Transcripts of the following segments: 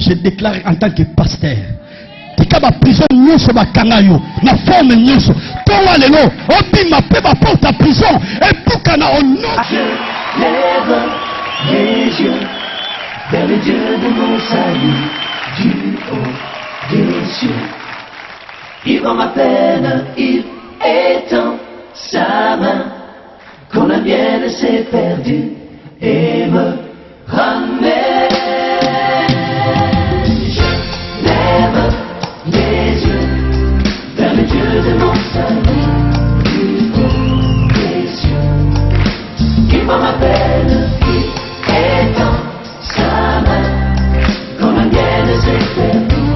Je déclare en tant que pasteur. Tika ba prison nyonso ba kangayo na forme nyonso. Towa lelo obima pe ba porte à prison et bukana au nom. Je lève les yeux vers le Dieu de mon salut, du haut des cieux. Il voit ma peine, il étend sa main quand la mienne s'est perdue et me ramène. Je lève les yeux vers le Dieu de mon salut, du haut des cieux. Il voit ma peine, il étend sa main quand la mienne s'est perdue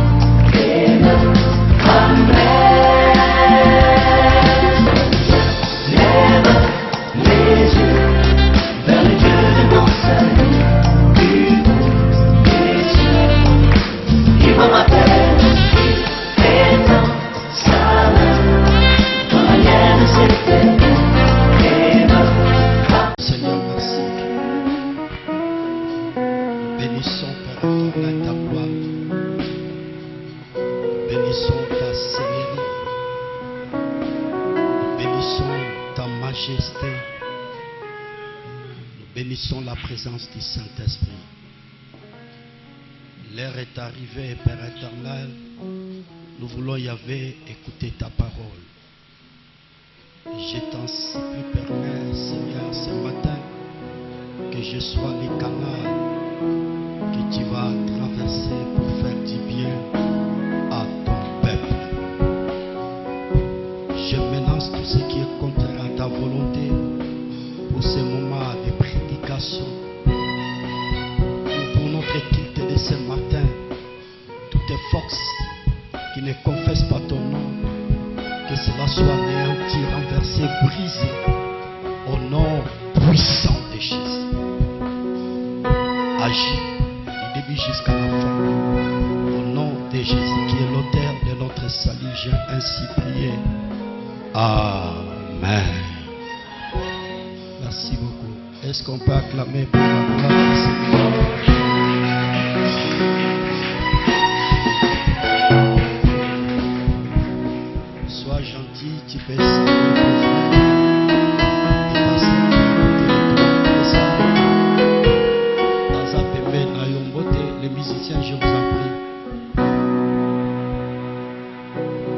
et me ramène. Je lève les yeux vers le Dieu de mon salut, du haut des cieux. Il voit ma peine, il étend sa main quand la mienne s'est perdue et me ramène. Seigneur, merci. Bénissons Père éternel ta gloire. Bénissons ta sérénité. Bénissons ta majesté. Nous bénissons la présence du Saint-Esprit. L'heure est arrivée, Père éternel. Nous voulons, Yahvé, écouter ta parole. Je t'en supplie, Père, Seigneur, ce matin, que je sois le canal que tu vas traverser pour faire du bien à ton peuple. Je menace tout ce qui est contraire à ta volonté pour ce moment de prédication. Pour notre culte de ce matin, toutes les forces qui ne confessent pas ton nom, que cela soit anéanti, renversé, brisé au nom puissant de Jésus. Agis du début jusqu'à la fin. Au nom de Jésus qui est l'auteur de notre salut, j'ai ainsi prié. Amen. Merci beaucoup. Est-ce qu'on peut acclamer pour la gloire du Seigneur? Sois gentil, tu peux saluer ton frère. Et passer dans un bébé, les musiciens, je vous en prie.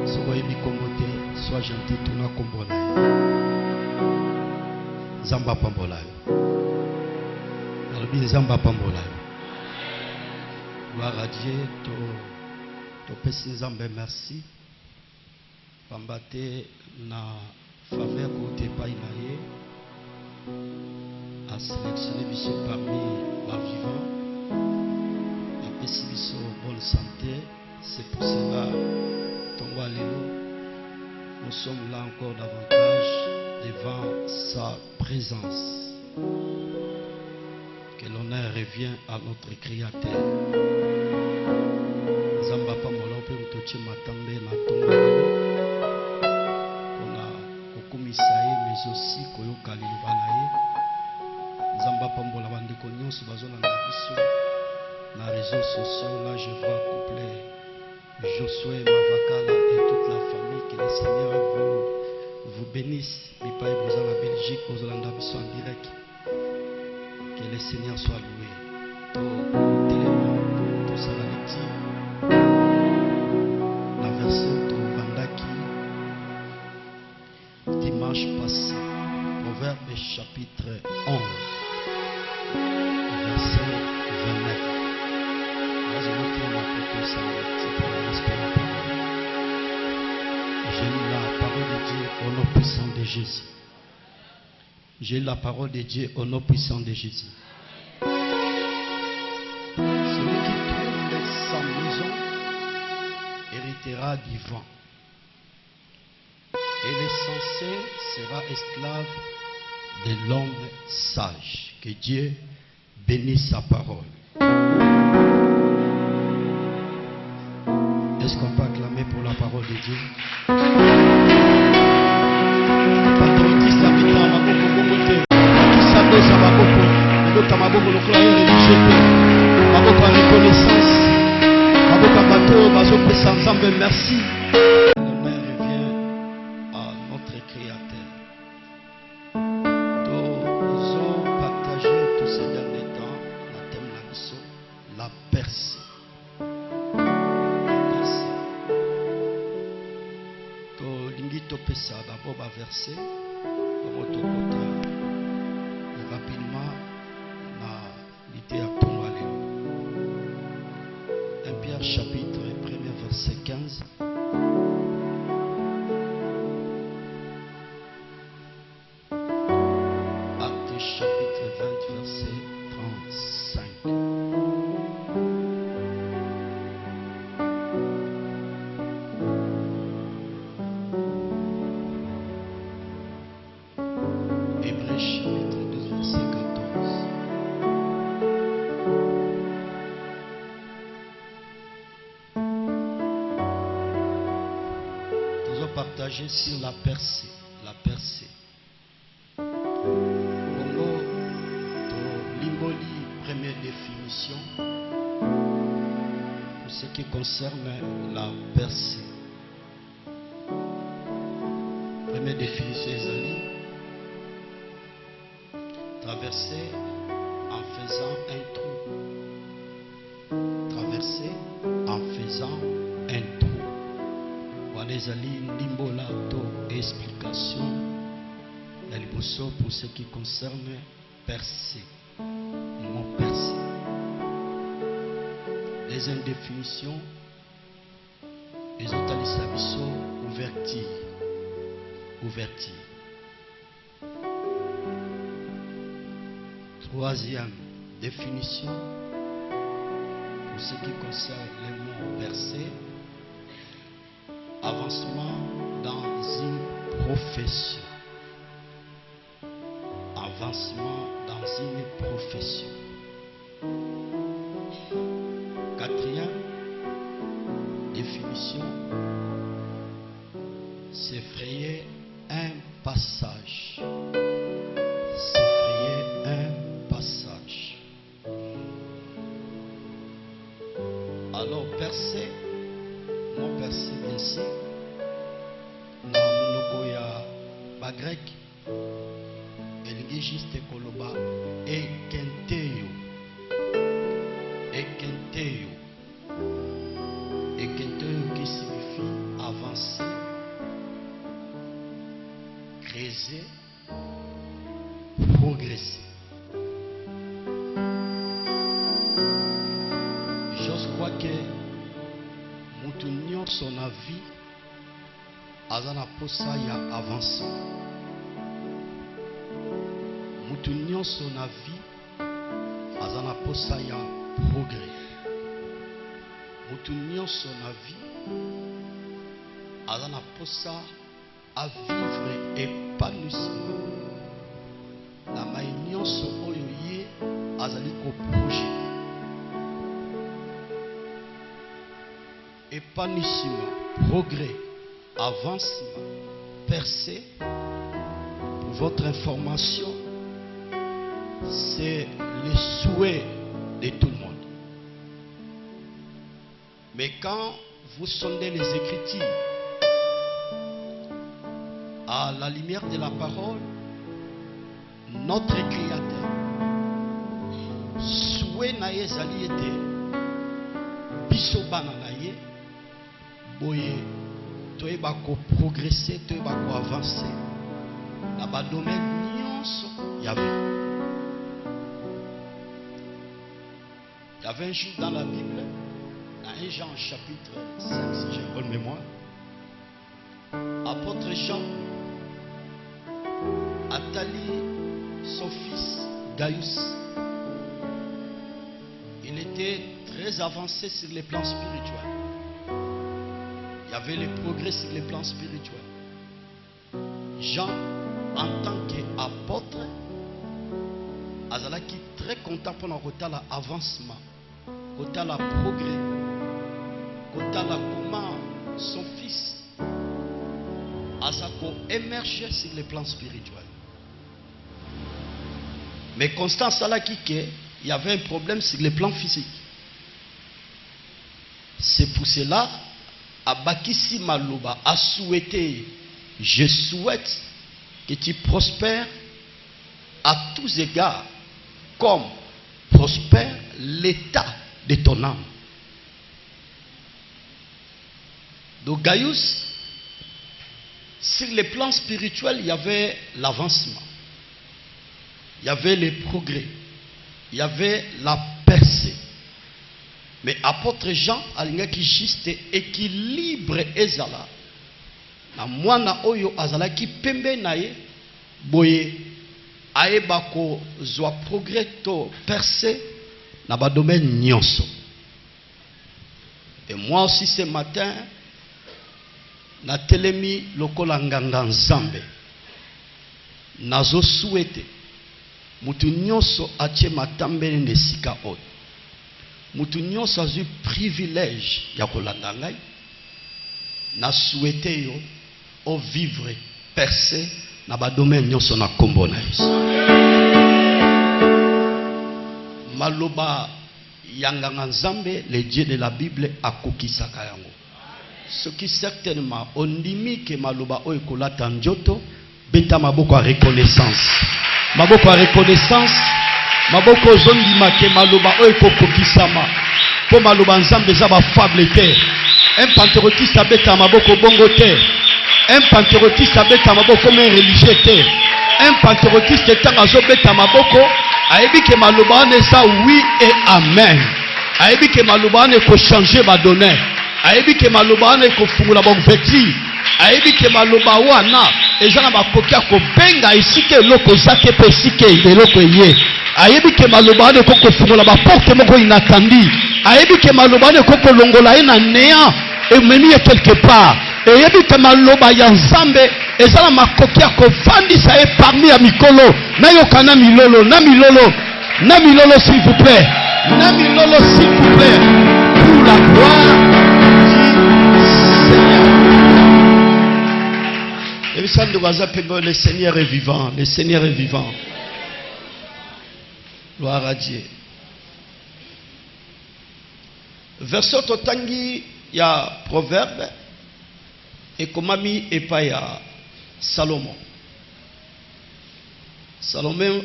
Soyez bikombote, sois gentil, tu n'as kombola. Zamba pambola. Zamba pambola. Gloire à Dieu, to pesi Nzambe merci. Pambate na faveur côté paï na ye a sélectionné biso parmi les vivants, a pesi biso bonne santé. C'est pour cela Tongo Alléluia, nous sommes là encore davantage devant sa présence. Que l'honneur revient à notre Créateur. Zamba pambola pe mtoche matambe na Tongo mais aussi koyoka liloba na ye. Nzamba pambola bandeko nyonso bazolanda biso na réseaux sociaux. Là je vois couple Josué Mavakala et toute la famille. Que le Seigneur vous bénisse. Mipaï Boza la Belgique, Bozolanda biso en direct. Que le Seigneur soit loué. Tout ça la lecture. La version Vandaki. Dimanche passé, Proverbe chapitre 11, verset 29. J'ai lu la parole de Dieu au nom puissant de Jésus. J'ai lu la parole de Dieu au nom puissant de Jésus. Celui qui trouve sa maison héritera du vent. Et l'insensé sera esclave de l'homme sage. Que Dieu bénisse sa parole. Est-ce qu'on peut acclamer pour la parole de Dieu? Reconnaissance topesa Nzambe merci. L'honneur revient à notre Créateur. Nous avons partagé tous ces derniers temps la thème de la mission, la percée. Lingi topesa d'abord va verser dans votre côté rapidement na l'idée à tomber. 1 Pierre chapitre 1er verset 15. Actes chapitre 20 verset 35. Hébreux chapitre 12 verset 14. Nous allons partager sur la percée. La percée. Bongo, Limboli, première définition pour ce qui concerne la percée. Première définition, Ezali. Traverser en faisant un trou. Traverser en faisant un trou. Voilà les limbola to explication. La liboso pour ce qui concerne percer. Le mot percer. Deuxième définition. Les autres sabiso ouvertir. Ouvertir. Troisième définition, pour ce qui concerne les mots percés, avancement dans une profession. Avancement dans une profession. Quatrième définition, c'est frayer un passage. Alors, percer, mon percer, bien sûr, dans mon ya ba grec, il y a juste koloba et kenteyo. Et kenteyo. Et kenteyo qui signifie avancer, creuser, progresser. Je crois que nous son avis azana posa ya avancement. Nous son avis azana posa ya progrès. Nous son avis azana posa à vivre épanouissement. La maïnion so oyoye azali ko projet. Épanouissement, progrès, avancement, percée. Pour votre information, c'est le souhait de tout le monde. Mais quand vous sondez les Écritures à la lumière de la parole, notre Créateur souhait naye zali ete biso bana naye boye toyeba ko progresser, toyeba ko avancer na ba domaine nyonso ya vie. Il y avait un jour dans la Bible, dans 1 Jean chapitre 5, si j'ai bonne mémoire, apôtre Jean Attali son fils Gaius. Il était très avancé sur les plans spirituels. Il y avait les progrès sur les plans spirituels. Jean, en tant qu'apôtre, azalaki très content pour notre avancement, côté la progrès, côté la comment son fils azako émerger sur les plans spirituels. Mais Constance Salaki, il y avait un problème sur les plans physiques. C'est pour cela, Abakisi Maloba a souhaité, je souhaite que tu prospères à tous égards, comme prospère l'état de ton âme. Donc Gaius, sur les plans spirituels, il y avait l'avancement, il y avait les progrès, il y avait la percée. Mais apôtre Jean alinga ki juste équilibre ezala na mwana oyo azala ki pembe na ye boye aeba ko zwa progrès to percé na ba domaine nyonso. Et moi aussi ce matin na telemi lokola nganga nzambe nazo souhaiter mutu nyonso atie matambele ne sika oyo. Mutu nyonso azu privilège ya kolanda ngai na souhaiter yo o vivre percé na ba domaine nyonso na kombo na Yesu. Maloba yanganga nzambe, le Dieu de la Bible akokisaka yango. Ce qui certainement ondimi ke maloba oyo kolata njoto beta maboko a reconnaissance. Maboko a reconnaissance. Maboko zondi make maloba oyo kokokisama. Po maloba nzambe za ba fable te. Un pentecôtiste abeta maboko bongo te. Un pentecôtiste abeta maboko comme un religieux te. Un pentecôtiste tanga zo beta maboko ayebi ke maloba ne sa oui et amen. Ayebi ke maloba ne ko changer ba donner. Ayebi ke maloba ne ko fungula ba vêtir. Ayebi ke maloba wana ezana ba kokia ko benga isike loko zake pesike eloko ye. Ayebi ke maloba ne ko fungula ba porte moko inatandi. Ayebi ke maloba ne ko longola ina néant et meni quelque part. Ayebi ke maloba ya nzambe ezana makokia ko fandisa e parmi ya mikolo na yokana milolo na milolo na milolo s'il vous plaît. Na milolo s'il vous plaît. Pour la gloire le Seigneur est vivant. Le Seigneur est vivant. Gloire à Dieu. Verset Totangi, il y a proverbe. Et Komami et pas il y a Salomon. Salomon,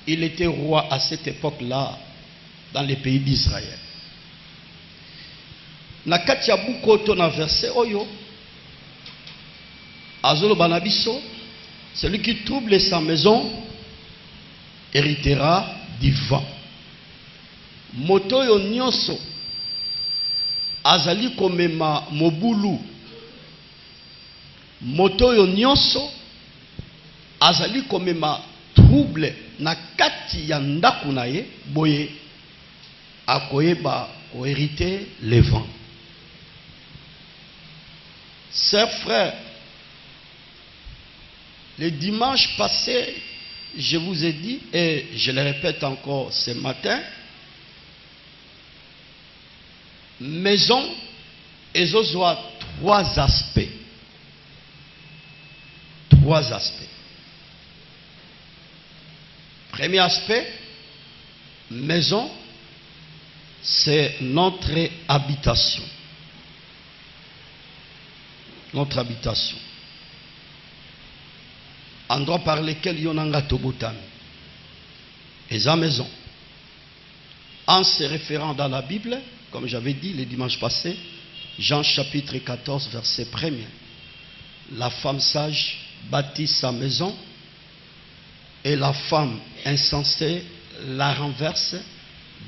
il était roi à cette époque-là dans les pays d'Israël. Nakati ya bukoto na verset oyo. Azolo banabiso, celui qui trouble sa maison héritera du vent. Moto yo nyonso azali komema mobulu. Moto yo nyonso azali komema trouble na kati ya ndaku na ye boye akoyeba ko hériter le vent. Chers frères, le dimanche passé, je vous ai dit, et je le répète encore ce matin, maison, elles ont trois aspects. Trois aspects. Premier aspect, maison, c'est notre habitation. Notre habitation. Endroit par lequel Yonanga Tobotan. Et sa maison. En se référant dans la Bible, comme j'avais dit le dimanche passé, Jean chapitre 14, verset 1er. La femme sage bâtit sa maison et la femme insensée la renverse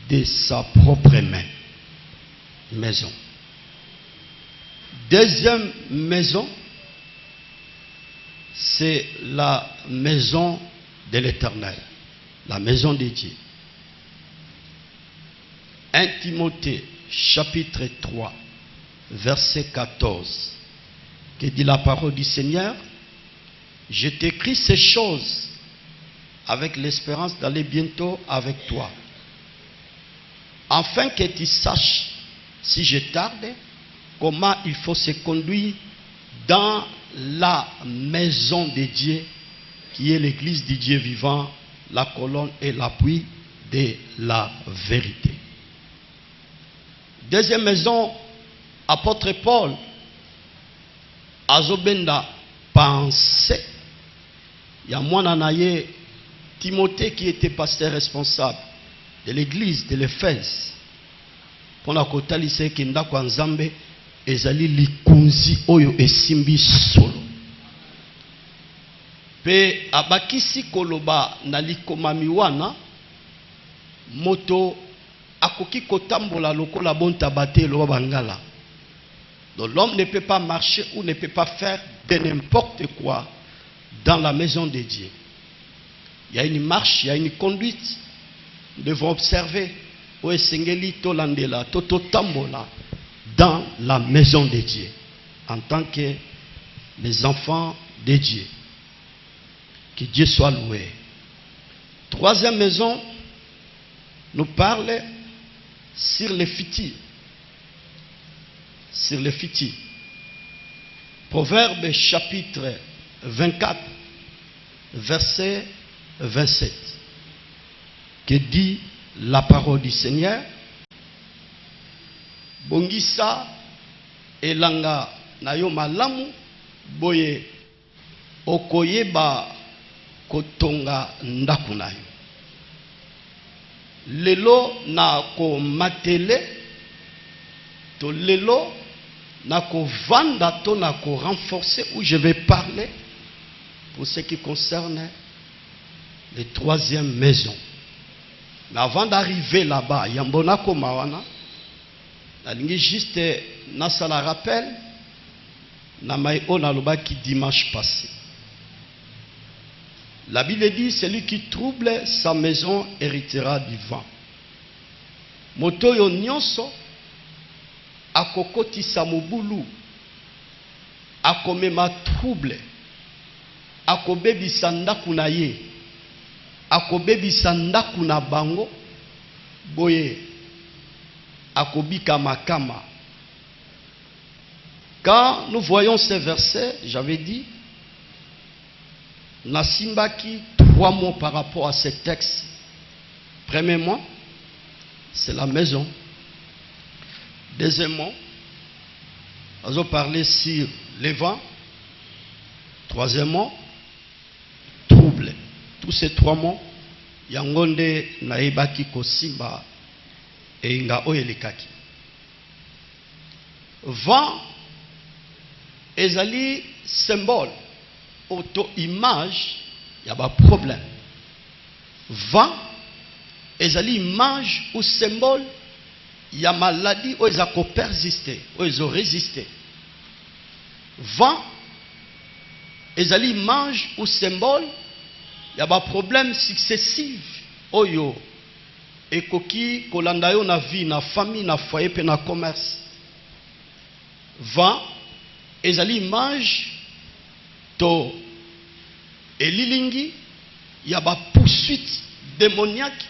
de sa propre main. Maison. Deuxième maison, c'est la maison de l'Éternel, la maison de Dieu. 1 Timothée chapitre 3, verset 14, qui dit la parole du Seigneur, je t'écris ces choses avec l'espérance d'aller bientôt avec toi, afin que tu saches, si je tarde, comment il faut se conduire dans la maison de Dieu, qui est l'église du Dieu vivant, la colonne et l'appui de la vérité. Deuxième maison, apôtre Paul azobenda pensée ya mwana na ye Timothée qui était pasteur responsable de l'église de l'Éphèse pona kotalisa ke ndako ya Nzambe ezali likunzi oyo esimbi solo pe abakisi koloba na likomami wana moto akoki kotambola lokola bontaba te loba bangala. Donc l'homme ne peut pas marcher ou ne peut pas faire de n'importe quoi dans la maison de Dieu. Il y a une marche, il y a une conduite. Nous devons observer où est Sengeli Tolandela, Toto Tambola dans la maison de Dieu en tant que les enfants de Dieu. Que Dieu soit loué. Troisième maison nous parle sur les futurs. Sur les futurs. Proverbe chapitre 24, verset 27. Que dit la parole du Seigneur? Bongisa elanga na yo malamu boye okoyeba kotonga ndaku na yo. Lelo na ko matele to lelo na ko vanda to na ko renforcer où je vais parler pour ce qui concerne les troisième maison. Mais avant d'arriver là-bas, yambona ko mawana na lingi juste na sala rappel na mai ona loba qui dimanche passé. La Bible dit, celui qui trouble sa maison héritera du vent. Moto yo nyonso akokoti sa mobulu akomema trouble akobebisa ndaku na ye akobebisa ndaku na bango boye akobika makama. Quand nous voyons ces versets, j'avais dit Nasimbaki 3 mots par rapport à ce texte. Premièrement, c'est la maison. Deuxièmement, nous allons parler sur les vents. Troisièmement, trouble. Tous ces 3 mots, yangonde naibaki kosimba et inga oyelikaki. Vent, ezali symbole. Auto-image, il y a pas de problème. Vent, ezali image ou symbole, il y a maladie où ils ont persisté, où ils ont résisté. Vent, ezali image ou symbole, il y a pas de problème successif. Oyo, ekoki kolanda yo na vie, na famille, na foyer, pe na commerce. Vent, ezali image to elilingi ya ba poursuite démoniaque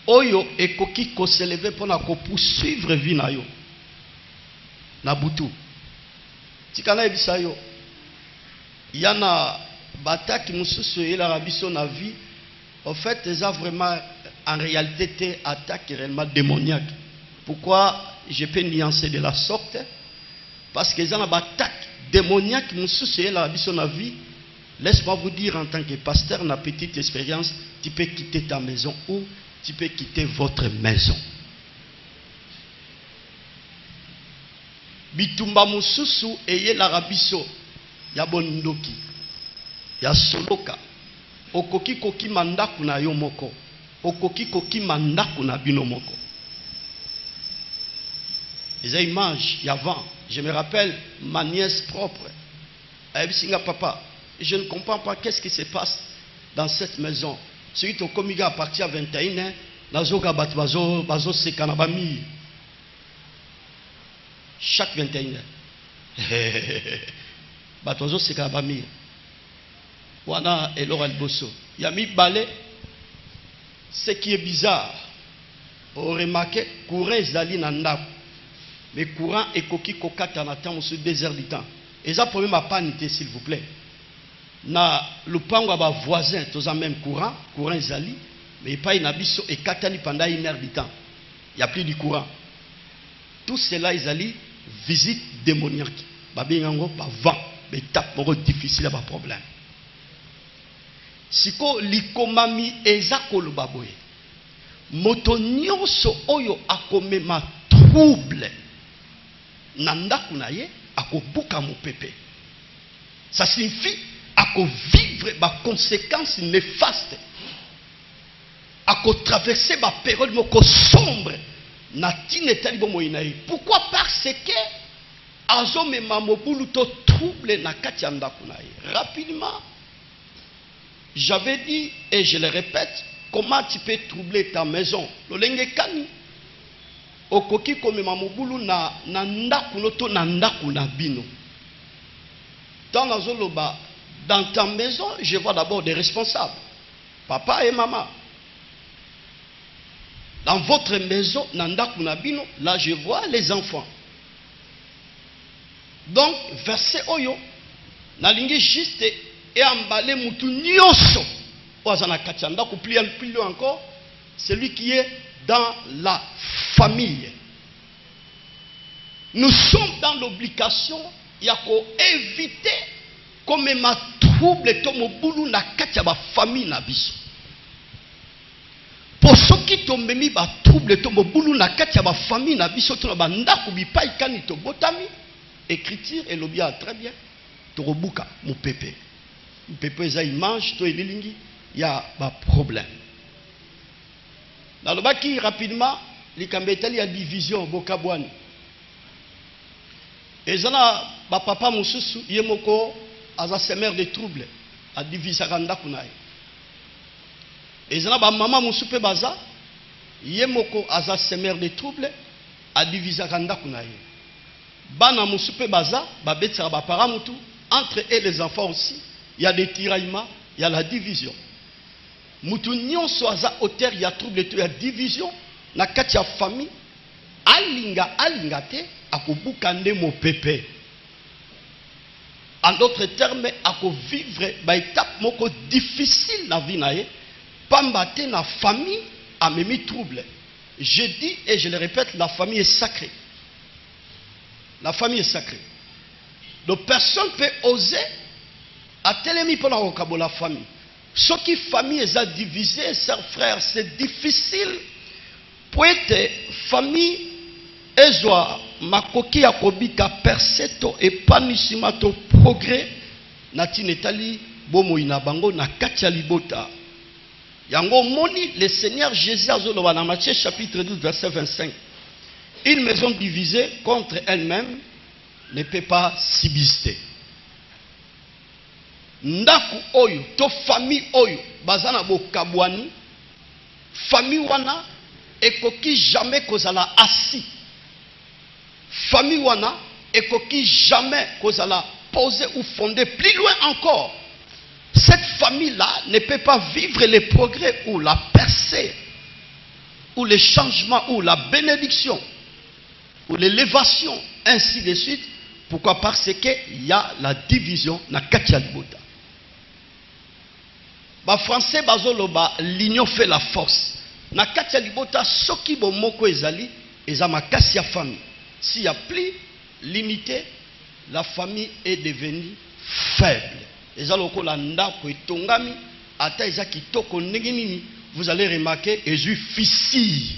oyo ekoki ko s'élever pour na ko poursuivre vie na yo na butu tikana ebisa yo yana bataki mususu elaka biso na vie. En fait ça vraiment en réalité attaque réellement démoniaque. Pourquoi je peux nuancer de la sorte? Parce que ça na attaque démoniaque mususu elaka biso na vie. Laisse-moi vous dire en tant que pasteur, na petite expérience, tu peux quitter ta maison ou tu peux quitter votre maison. Bitumba mususu eye la rabiso ya bondoki ya soloka okoki koki mandaku na yo moko okoki koki mandaku na bino moko. Les images y avant, je me rappelle ma nièce propre. Elle dit papa, je ne comprends pas qu'est-ce qui se passe dans cette maison. Celui qui est à partir à 21h, nazoka bazo sekanabami. Chaque 21h. Bazo sekanabami. Wana elora alboso. Yami balé. Ce qui est bizarre, on remarque courant zali nanda. Mais courant et koki kokata na temps sur 2 heures du temps. Et ça problème à panité s'il vous plaît. Na lupango ba voisin toza même courant zali mais pas une abisso et katani pendant 1 heure du temps. Il y a plus du courant. Tout cela izali visite démoniaque. Babingango ba vent, étape moko difficile ba problème. Siko likomami eza koloba boye. Moto nyonso oyo akomema trouble na ndaku na ye akobuka mopepe. Ça signifie vivre ba conséquences néfastes. Traverser ma période sombre. Pourquoi? Parce que azome mamobulu to trouble na katianda kunaye. Rapidement, j'avais dit et je le répète, comment tu peux troubler ta maison? Lolenge kani okoki kome mamobulu na ndaku noto na ndaku na bino. Dans ta maison, je vois d'abord des responsables, papa et maman. Dans votre maison, là je vois les enfants. Donc, verset Oyo, nalingi juste et emballé mutu nyoso. Plus encore, celui qui est dans la famille. Nous sommes dans l'obligation d'éviter comme ma trouble tomobulu na katia ba famille na biso. Pour ceux qui tombent mi ba trouble tomobulu na katia ba famille na biso to ba ndaku bi pai kani to botami écriture et lobia très bien to robuka mon pépé. Mon pépé za image to elilingi ya ba problème. Dans le baki rapidement likambetali ya division bokabwani. Ezana ba papa mususu yemoko aza semer de trouble a diviser kanda kunaye. Ezana ba mama musupe baza yemoko aza semer de trouble a diviser kanda kunaye. Bana musupe baza ba betsa ba paramutu entre eux les enfants aussi, il y a des tiraillements, il y a la division. Mutu nyonso aza auteur ya trouble to ya division na kati ya famille alinga te akobuka nde mo pepe. En d'autres termes, ako vivre ba étape moko difficile na vie na ye, pambate na famille a memi trouble. Je dis et je le répète, la famille est sacrée. La famille est sacrée. Donc personne peut oser à telemi pour la famille. Ce qui famille est divisée, chers frères, c'est difficile pour être famille ezoa makoki ya kobika perceto épanouissement to progrès na tinetali bomo ina bango na kati ya libota. Yango moni le Seigneur Jésus azoloba na Matthieu chapitre 12 verset 25. Une maison divisée contre elle-même ne peut pas subsister. Ndaku oyo to famille oyo bazana bokabwani famille wana ekoki jamais kozala assis. Famille wana ekoki jamais kozala poser ou fonder. Plus loin encore, cette famille-là ne peut pas vivre les progrès ou la percée ou les changements ou la bénédiction ou l'élévation, ainsi de suite. Pourquoi? Parce qu'il y a la division na katia libota. Ba français bazoloba l'union fait la force. Na katia libota soki bomoko ezali eza makasi ya famille. S'il n'y a plus l'unité, la famille est devenue faible. Eza lokola ndako etongami ata eza kitoko ndenge nini, vous allez remarquer ezu fissure.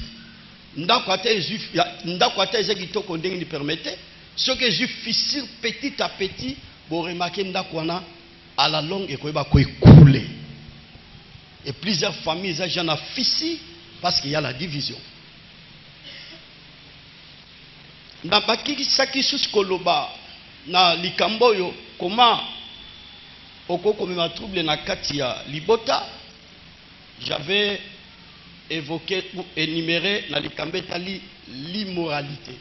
Ndako ata eza kitoko ndenge ni permettez, ce que ezu fissure petit à petit, vous remarquez ndako wana à la longue ekoyeba ko écouler. Et plusieurs familles eza jana fissure parce qu'il y a la division. Na bakiki saki sus koloba na likamboyo comment okoko mema trouble na kati ya libota. J'avais évoqué ou énuméré na likambetali l'immoralité.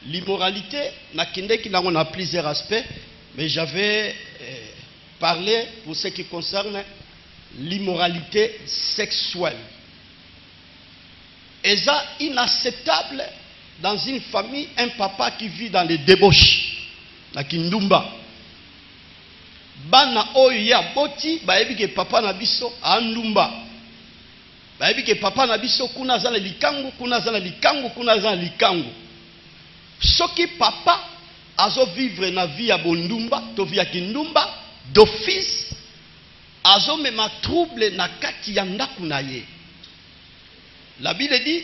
L'immoralité na kindeki nango na plusieurs aspects, mais j'avais parlé pour ce qui concerne l'immoralité sexuelle. Et ça inacceptable dans une famille, un papa qui vit dans les débauches, na kindumba. Bana oyo ya boti, baebi ke papa na biso andumba. Baebi ke papa na biso kuna zana likangu, kuna zana likangu, kuna zana likangu. Soki papa azo vivre na vie ya bondumba to vie ya kindumba d'office azo mema trouble na kati ya ndaku na ye. La Bible dit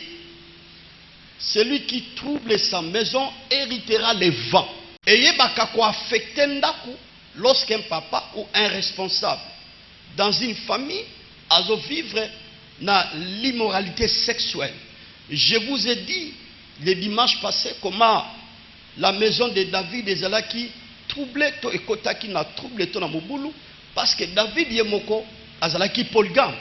celui qui trouble sa maison héritera les vents. Et yebaka ko affecter ndaku lorsqu'un papa ou un responsable dans une famille azo vivre na l'immoralité sexuelle. Je vous ai dit le dimanche passé comment la maison de David ezalaki troublé to ekotaki na trouble to na mobulu parce que David yemoko azalaki polygame.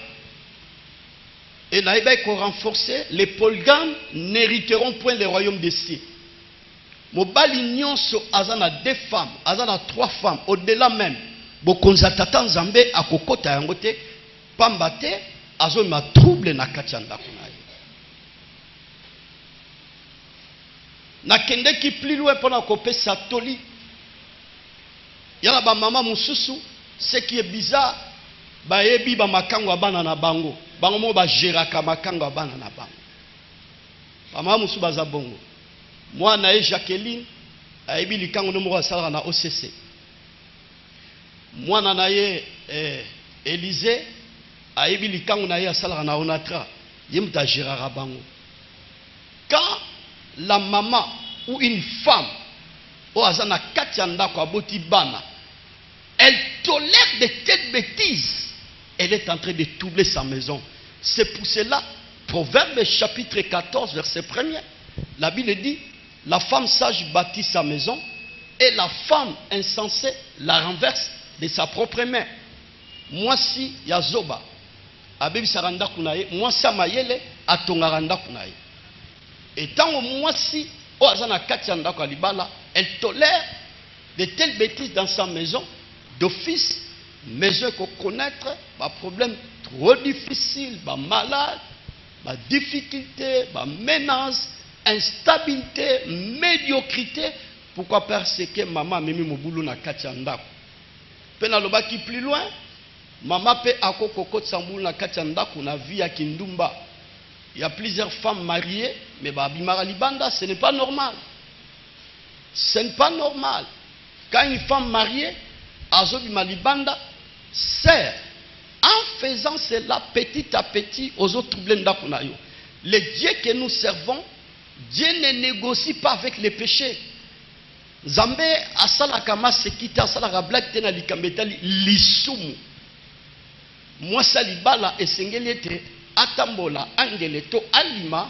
Et naïba ko renforcer les polygames n'hériteront point le royaume des cieux. Mobali nyonso azana 2 femmes, azana 3 femmes, au-delà même. Bokonza tata nzambe akokota yango te pamba te azo ma trouble na kati ya ndako na ye. Nakendeki plus loin pona kopesa toli. Yana ba mama mususu ce qui est bizarre ba yebi ba makango abana na bango. Bango mo ba geraka makango abana na bango. Ba mama mususu baza bongo. Mwana ye Jacqueline ayebi likango no mo asala na OCC. Mwana na ye Élysée ayebi likango na ye asala na Onatra. Yemta geraka bango. Quand la maman ou une femme ou azana katianda kwa boti bana, elle tolère de telles bêtises, elle est en train de troubler sa maison. C'est pour cela, Proverbe chapitre 14 verset 1er, la Bible dit, la femme sage bâtit sa maison et la femme insensée la renverse de sa propre main. Moi si yazoba, abebi saranda kunaye, moi si amayele atongaranda kunaye. Et tant moi si elle tolère de telles bêtises dans sa maison d'office, maison qu'on connaître, pas problème trop difficile, pas malade, pas difficulté, pas menace, instabilité, médiocrité. Pourquoi? Parce que maman mimi moboulou na katianda. Pena loba qui plus loin, maman pe akoko sambou na katianda kuna vie à kindumba. Il y a plusieurs femmes mariées, mais Babimara Libanda, ce n'est pas normal. Ce n'est pas normal. Quand une femme mariée, Azobima Libanda, sert, en faisant cela petit à petit aux autres troubles d'Akunayo. Le Dieu que nous servons, Dieu ne négocie pas avec les péchés. Zambé asalakama sekita asalaka black tena likambetali lisumu. Moi salibala esengeliete. Atambola angele to alima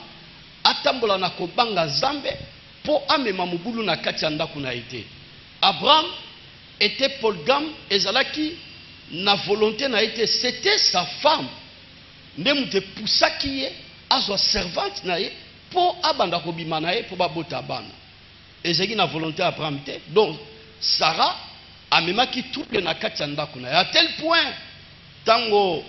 atambola na kobanga zambe po amema mubulu na kati ya ndako na été. Abraham était polygame ezalaki na volonté na été, c'était sa femme. Ndemu te poussaki ye azwa servante na ye po abanda kobima na ye po babota bana. Ezaki na volonté Abraham te. Donc Sarah amemaki trouble na kati ya ndako na ye à tel point tango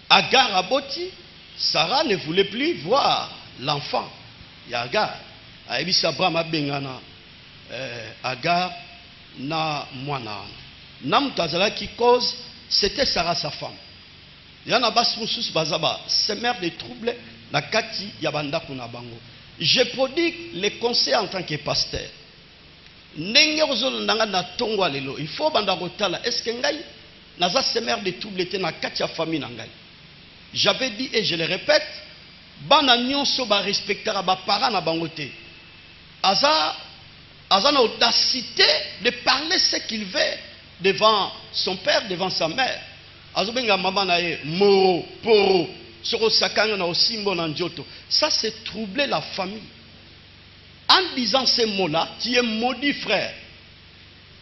Agar aboti, Sarah ne voulait plus voir l'enfant. Agar, Aïbis Abraham abengana Agar na mwana. Nam tazala qui cause, c'était Sarah sa femme. Yana bas musus bazaba, semer de troubles na kati yabanda kuna bango. Je prodigue les conseils en tant que pasteur. Ndenge ozolo ndanga na tongwa lelo, il faut banda kotala est-ce que ngai naza semer de troubles te na kati ya famille na ngai. J'avais dit et je le répète, bana nyonso ba respectera ba parents na bangote. Aza na audacité de parler ce qu'il veut devant son père, devant sa mère. Azobenga maman na ye moro poro soko sakanga na osimbo na njoto. Ça c'est troubler la famille. En disant ces mots-là, tu es maudit frère.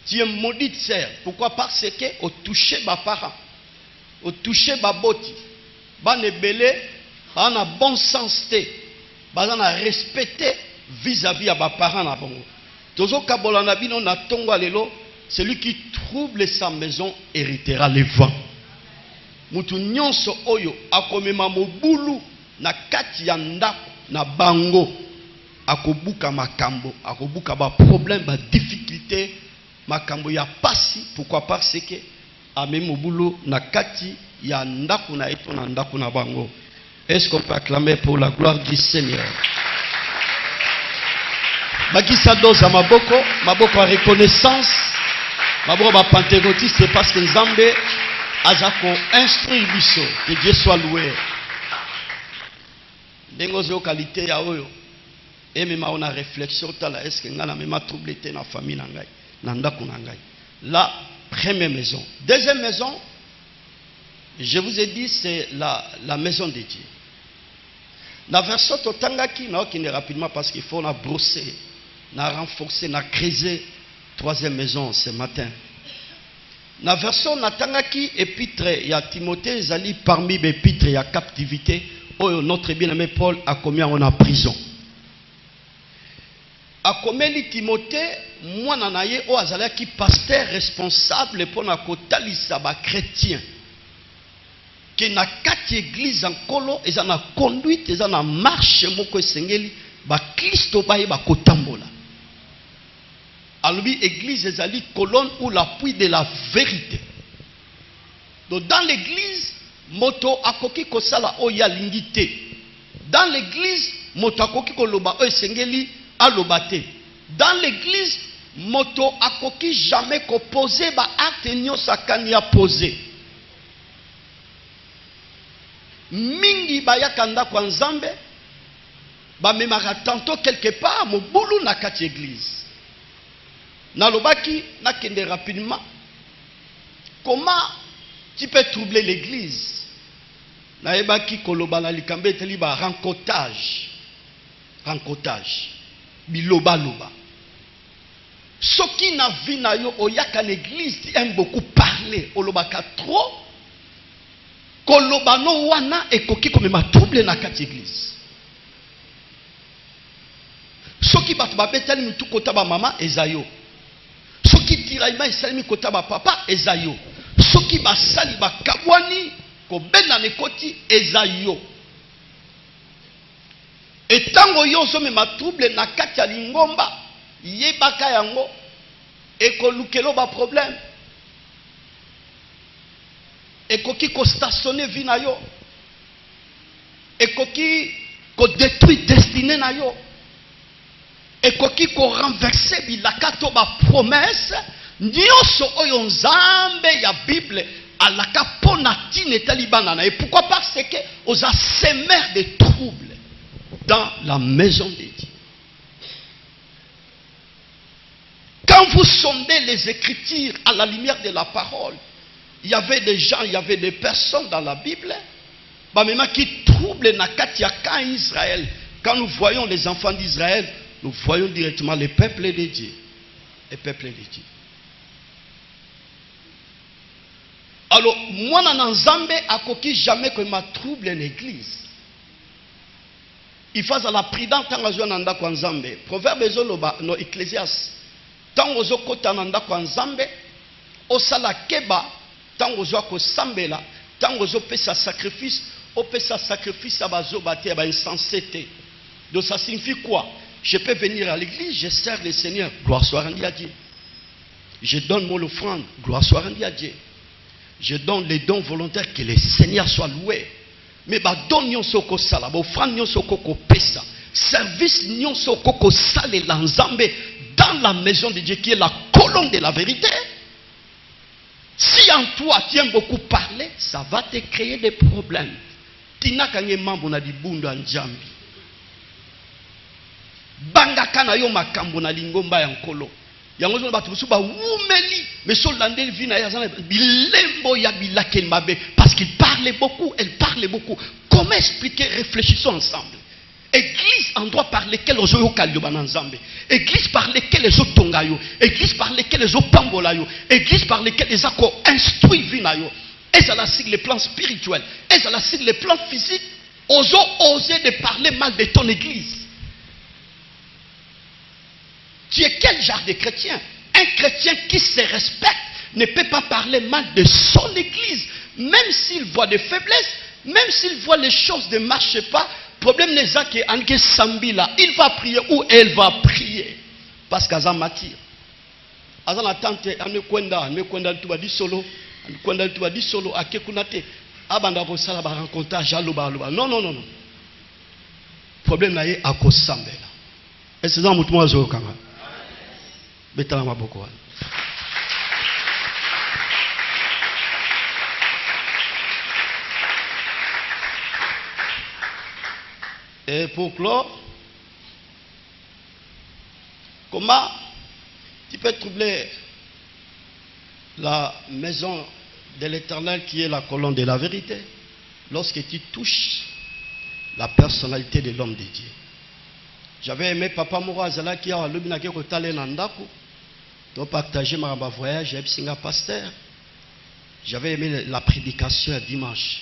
Tu es maudite sœur. Pourquoi? Parce que au toucher ba parents, au toucher ba boti. Ban ebele, ban a bon sens te, ban a respecté vis-à-vis à ba parents na bongo. Tozo kabola na bino na tongo lelo, celui qui trouble sa maison héritera les vents. Mutu nyonso oyo akomema mobulu na kati ya ndako na bango akobuka makambo, akobuka ba problème, ba difficulté, makambo ya pasi. Pourquoi? Parce que amemi mobulu na kati ya ndako na eto na ndako na bango. Est-ce qu'on peut acclamer pour la gloire du Seigneur? Bakisa doza maboko, maboko à reconnaissance, maboko ba pentecôtiste, c'est parce que Nzambe azako instruire biso, que Dieu soit loué. Dengozo qualité ya oyo. Et même on a réflexion tala est-ce que ngana même troublé te na famille na ngai, na ndako na ngai. La première maison. Deuxième maison, je vous ai dit c'est la maison de Dieu. La version totangaki na okine rapidement parce qu'il faut na brosser, na renforcer, na creuser troisième maison ce matin. La version natangaki épître ya Timothée ezali parmi les épîtres ya captivité oyo notre bien-aimé Paul a commis en prison. A commis Timothée mwana na ye o azalaki pasteur responsable pour na kotalisa ba chrétien. Que na kati église en kolo eza na conduite eza na marche moko esengeli ba Kristo baye ba kotambola. Alobi église ezali colonne ou l'appui de la vérité. Donc dans l'église moto akoki kosala oya lingité. Dans l'église moto akoki koloba o esengeli alobate. Dans l'église moto akoki jamais ko poser ba acte nyonso akani a poser. Mingi bayaka ndako ya Nzambe bamemaka tantôt quelque part mobulu na kati église. Nalobaki nakende rapidement. Comment tu peux troubler l'église? Naebaki koloba na likambe eteli ba rencotage. Rencotage. Biloba loba. Soki na vi na yo oyaka l'église qui aime beaucoup parler, olobaka trop. Kolobano wana ekoki komema trouble na kati église. Soki batu babetali mutu kota ba mama ezayo. Soki tiraima esalimi kota ba papa ezayo. Soki basali bakabwani ko bena nekoti ezayo. Etango yo so mema trouble na kati ya lingomba yebaka yango ekolukelo ba problème. Ekoki ko stationner vie na yo. Ekoki ko détruire destinée na yo. Ekoki ko renverser bilaka to ba promesse nyonso oyo Nzambe ya Bible alaka pona tine talibana na. Et pourquoi? Parce que aux assemblées de troubles dans la maison de Dieu. Quand vous sondez les Écritures à la lumière de la parole, il y avait des gens, il y avait des personnes dans la Bible qui troublent Nakatia quand Israël. Quand nous voyons les enfants d'Israël, nous voyons directement le peuple de Dieu. Le peuple de Dieu. Alors, moi, dans Zambé, à koki jamais que ma trouble l'église. Il faut à la prudence tant que nanda kwa Nzambe. Proverbe ezoloba no Ecclésias. Tant ozo kota nanda kwa Nzambe, osala keba. Tant ozo ko sambela, tant ozo pesa sacrifice, o pesa sacrifice à bazo bate ba insensité. Donc ça signifie quoi? Je peux venir à l'église, je sers le Seigneur, gloire soit rendue à Dieu. Je donne mon offrande, gloire soit rendue à Dieu. Je donne les dons volontaires, que le Seigneur soit loué. Mais bah don nyonso ko sala, ba offrande nyonso ko pesa, service nyonso ko sale l'Nzambe dans la maison de Dieu qui est la colonne de la vérité. Si en toi tu aimes beaucoup parler, ça va te créer des problèmes. Tina kanye mambo na dibundo anjambi. Banga kana yo makambo na lingomba ya nkolo. Yango zo batu busu ba wumeli, mais so landel vina ya zana bilembo ya bilakel mabe parce qu'il parlait beaucoup, elle parlait beaucoup. Comment expliquer? Réfléchissons ensemble. Église, endroit par lequel les gens ont église par lequel les autres tongayo, église par lequel les autres pambolayo, église par lequel les autres instruits vinayo. Et ça là sur le plan spirituel, et ça là sur le plan physique, os osé de parler mal de ton église. Tu es quel genre de chrétien? Un chrétien qui se respecte ne peut pas parler mal de son église, même s'il voit des faiblesses, même s'il voit les choses ne marchent pas. Problème n'est pas que Sambila, il va prier ou elle va prier. Parce qu'elle a matière. Elle a tante, elle me kwenda tuba di solo, elle kwenda tuba di solo, à kekunate, abanda ko sala ba rencontrage aloba aloba. Non. Problème na ye a ko Sambela. Et c'est dans mon zo kanga. Betala maboko. Et pour clore, comment tu peux troubler la maison de l'Éternel qui est la colonne de la vérité lorsque tu touches la personnalité de l'homme de Dieu? J'avais aimé Papa Moura Zala qui a l'obinake kotale nandaku de partager ma voyage avec Singa pasteur. J'avais aimé la prédication dimanche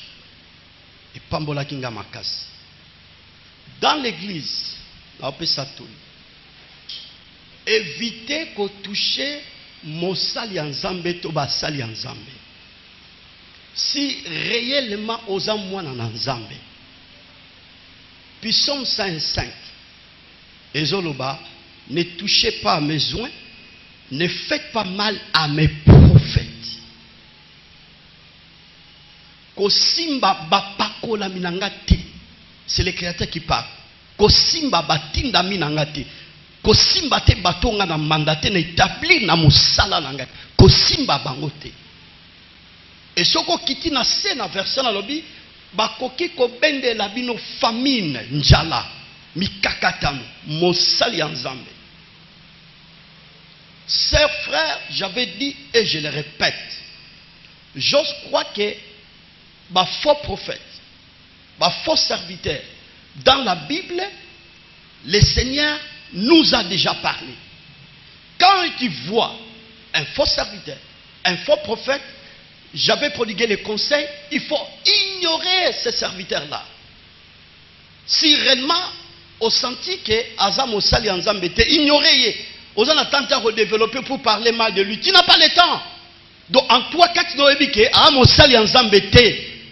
et Pambola Kinga Makas. Dans l'église, évitez de toucher Mosali Nzambe to Basali Nzambe. Si réellement aux amours en Nzambe, puis Psaume 105, Ezoloba, ne touchez pas à mes joints, ne faites pas mal à mes prophètes. Kosimba bapakola minangati. C'est le créateur qui parle. Kosimba batinda minangati. Kosimba te batonga na mandate na établir na musala nangati. Kosimba bangote. Et soko kiti na se na verset na lobi bakoki ko bende la bino famine njala mikakatano mosali nzambe. Chers frères, j'avais dit et je le répète. J'ose croire que ba faux prophète, faux serviteur. Dans la Bible, le Seigneur nous a déjà parlé. Quand tu vois un faux serviteur, un faux prophète, j'avais prodigué le conseil, il faut ignorer ces serviteurs-là. Si réellement, on sentit que Azam Osali Anzambe était ignoré, on a tenté de redévelopper pour parler mal de lui. Tu n'as pas le temps. Donc en toi, quand tu dois dire que Azam Osali Anzambe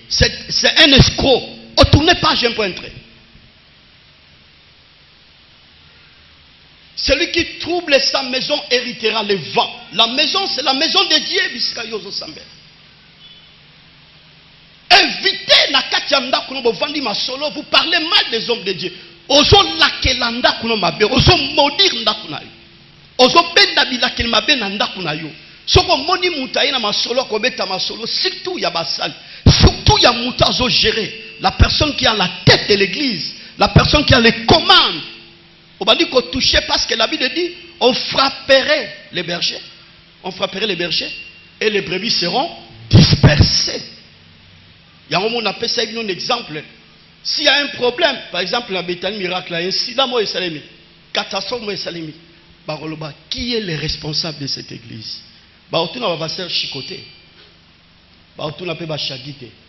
c'est un escroc. On ne tourne pas, j'aime pas entrer. Celui qui trouble sa maison héritera le vent. La maison, c'est la maison de Dieu. Évitez na katianda kuno bovandi masolo, vous parlez mal des hommes de Dieu. Ozo lakelanda kuno mabe, ozo maudire ndakuna yo. Ozo benda bilakel mabe na ndakuna yo. Soko moni mutayi na masolo kobeta masolo, surtout ya basali. Surtout il y a Moutazo gérer. La personne qui a la tête de l'église, la personne qui a les commandes. On va dire qu'on touchait parce que la Bible dit on frapperait les bergers. On frapperait les bergers et les brebis seront dispersées. Il y a un moment on appelle ça un exemple. S'il y a un problème, par exemple la Béthanie miracle, incident moi et Salemi, catastrophe moi et Salemi, qui est le responsable de cette église? On va faire chicoter.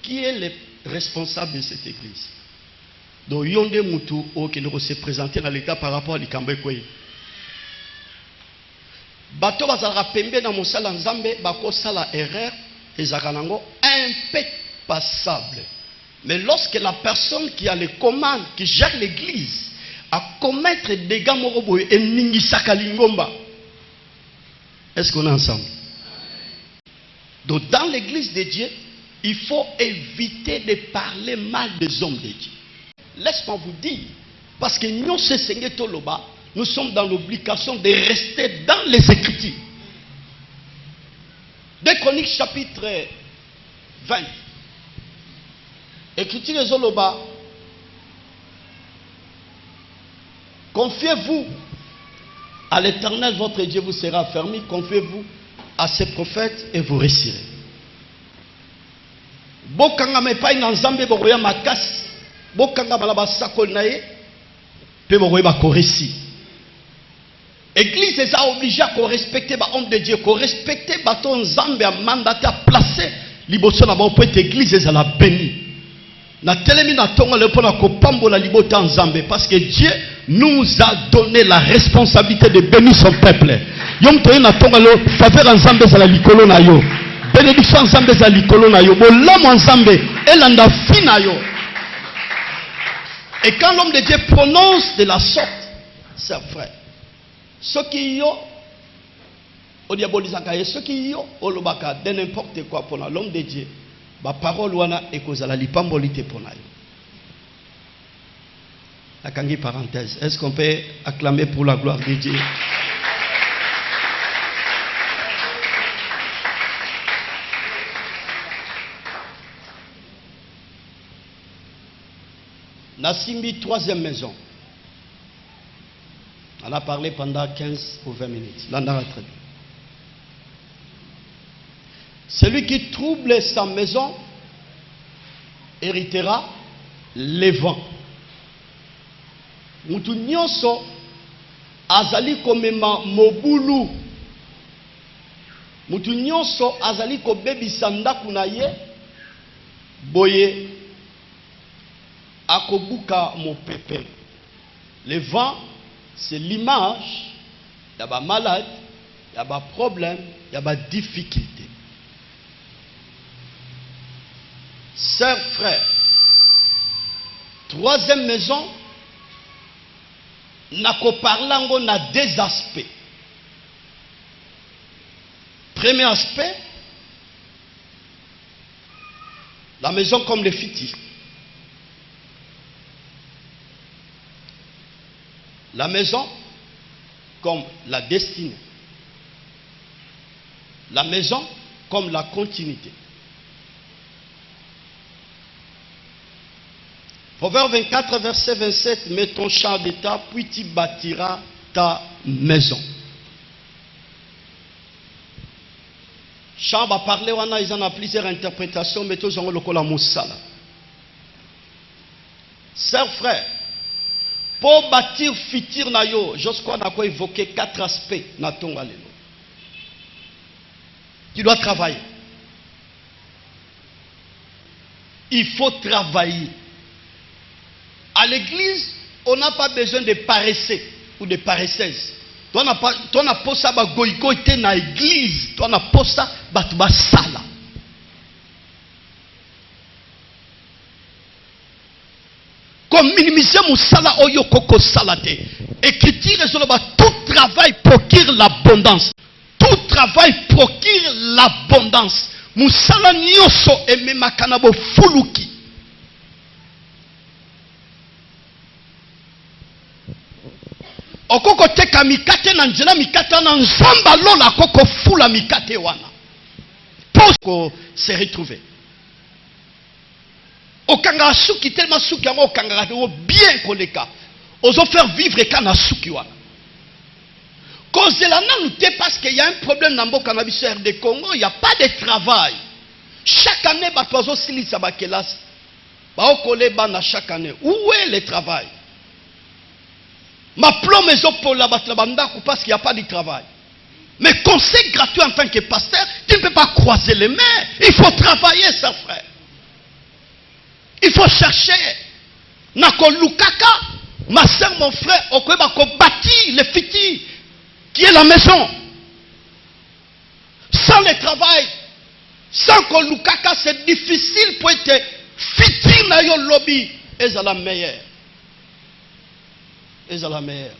Qui est le responsable de cette église? Donc, Yonde Moutou, qui nous s'est présenté dans l'état par rapport à l'Ikambé Koué. Bato bazara pembe na mosala nzambe bako sala erreur ezakanango impassable. Mais lorsque la personne qui a les commandes, qui gère l'église, a commettre des dégâts morobo et ningisaka lingomba, est-ce qu'on est ensemble? Donc dans l'église de Dieu, il faut éviter de parler mal des hommes de Dieu. Laisse-moi vous dire, parce que nous, nous sommes dans l'obligation de rester dans les Écritures. 2 Chroniques chapitre 20. Écriture les Zoloba. Confiez-vous à l'Éternel, votre Dieu vous sera affermi. Confiez-vous à ses prophètes et vous réussirez. Bokanga me pa ina nzambe bokoya makasi. Bokanga balaba sakol naye pe bokoya ba koresi. Église est obligée à respecter les hommes de Dieu, à respecter les nzambe a mandaté à placer liboso na ba pour être église est la bénie. Na telemi na tonga le pona ko pambola libota nzambe parce que Dieu nous a donné la responsabilité de bénir son peuple. Yom to na tonga le faveur nzambe za la likolo na yo. Bénédiction nzambe za likolo na yo. Bolamu nzambe elanda fina yo. Et quand l'homme de Dieu prononce de la sorte, c'est vrai. Ce qui yo au diabolisaka et ce qui yo au lobaka de n'importe quoi pour l'homme de Dieu. Ba parole wana ekozala lipambolite pour na yo. La kangi parenthèse. Est-ce qu'on peut acclamer pour la gloire de Dieu? Nassimbi, troisième maison. On a parlé pendant 15 ou 20 minutes. Là, on a très bien. Celui qui trouble sa maison héritera les vents. Mutu nyonso azali komema mobulu. Mutu nyonso azali kobebisa ndaku na ye boye akobuka mopepe. Le vent, c'est l'image. Il y a des malades, il y a des problèmes, il y a des difficultés. Sœurs, frères, troisième maison, nako parlango na deux aspects. Premier aspect, la maison comme les fitis. La maison comme la destinée. La maison comme la continuité. Proverbe 24, verset 27, mets ton champ d'état, puis tu bâtiras ta maison. Champ va parler, ils en ont plusieurs interprétations, mais tous ont le moussala. Sœurs, frères, pour bâtir futur na yo, je crois qu'on a évoqué 4 aspects na tonga lelo. Tu dois travailler. Il faut travailler. À l'église, on n'a pas besoin de paresseux ou de paresseuses. Toi, on n'a pas ça, goïgoïté na église. Toi, on n'a pas ça, batuba sala. Comme minimiser mon sala oyo koko salate. Écriture tout travail procure l'abondance. Tout travail procure l'abondance. Musala nyoso eme makanabo fuluki. Okoko teka mikate na njela mikate na nzamba lola koko fula mikate wana. Pour se retrouver. Okanga suki tellement suki yango okanga bien koleka. Ozo faire vivre kana suki wana. Cause la nan te parce qu'il y a un problème dans le cannabis de Congo, il n'y a pas de travail. Chaque année ba tozo silisa ba kelas. Ba okole ba na chaque année. Où est le travail? Ma plombe pour la batlabanda parce qu'il n'y a pas de travail. Mais conseil gratuit en tant que pasteur, tu ne peux pas croiser les mains. Il faut travailler, ça frère. Il faut chercher. Nako lukaka, ma soeur, mon frère, on peut bâtir le fiti qui est la maison. Sans le travail, sans que lukaka, c'est difficile pour être fiti na yo lobby. Et c'est la meilleure. Et c'est la meilleure.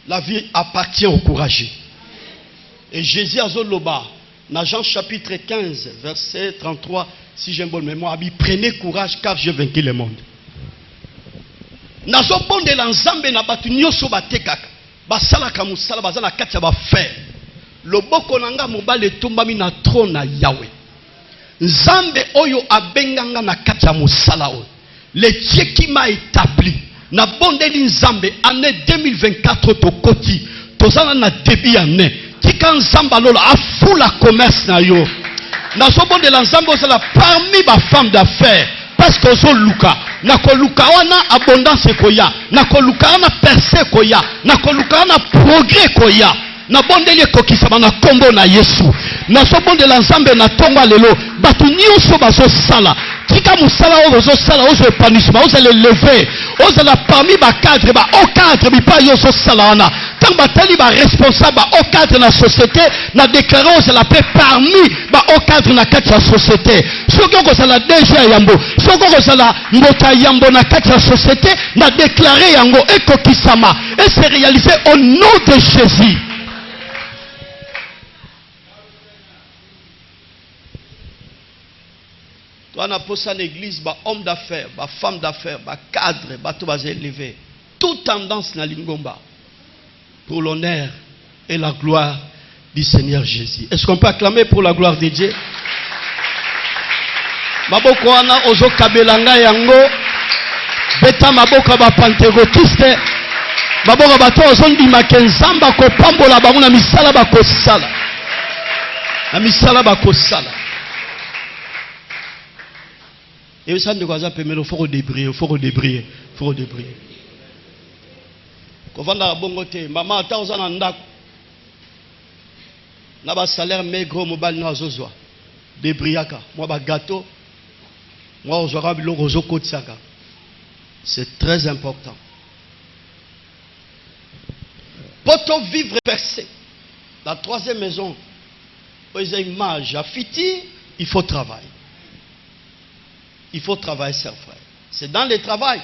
La vie appartient au courageux. Et Jésus a zoloba, dans Jean chapitre 15, verset 33, si j'ai une bonne mémoire, prenez courage car j'ai vaincu le monde. Nazo bonde la nzambe na batu nyoso batekaka. Basala kamusala bazana katia ba faire. Loboko nanga mobale tombami na trône na Yahweh. Nzambe oyo abenganga na katia musala oyo. Le Dieu qui m'a établi. Na bondeli nzambe année 2024 to koti. Tozana na début année. Tika nzamba lola afula commerce na yo. Nazo bondela nzambe osala parmi ba femmes d'affaires. Parce que zo luka. Nako luka wana abondance koya. Nako luka wana percée koya. Nako luka wana progrès koya. Na bondeli kokisama na kombo na Yesu. Nazo bondela nzambe na tonga lelo. Batu nyonso bazo sala. Tika musala ozo sala ozo épanouissement ozo le lever. Ozo la parmi ba cadre ba au cadre bi pa yoso sala wana. Tant batali ba responsable au cadre na société na déclarer ozo la paix parmi ba au cadre na kati ya société. Soko ko sala déjà yambo. Soko ko sala mbota yambo na kati ya société na déclarer yango ekokisama et c'est réalisé au nom de Jésus. On a posé à l'église, bah homme d'affaires, bah femme d'affaires, bah cadre, bah tout va élevé. toute tendance na lingomba pour l'honneur et la gloire du Seigneur Jésus. Est-ce qu'on peut acclamer pour la gloire de Dieu? Maboko wana ozo kabelanga yango beta maboka ba pentecôtiste maboka bato ozo ndima kenzamba ko pambola bango na misala bakosala na misala bakosala. Et ça ne doit pas permettre faut redébrier, faut redébrier, faut redébrier. Quand on va bongo te maman ata ozana ndako na ba salaire maigre mobile na zozwa débriaka moi ba gâteau moi ozwaka biloko ozokotisaka. C'est très important. Pour vivre percé, la troisième maison, les images à fiti, il faut travailler. Il faut travailler, chers frères. C'est dans le travail.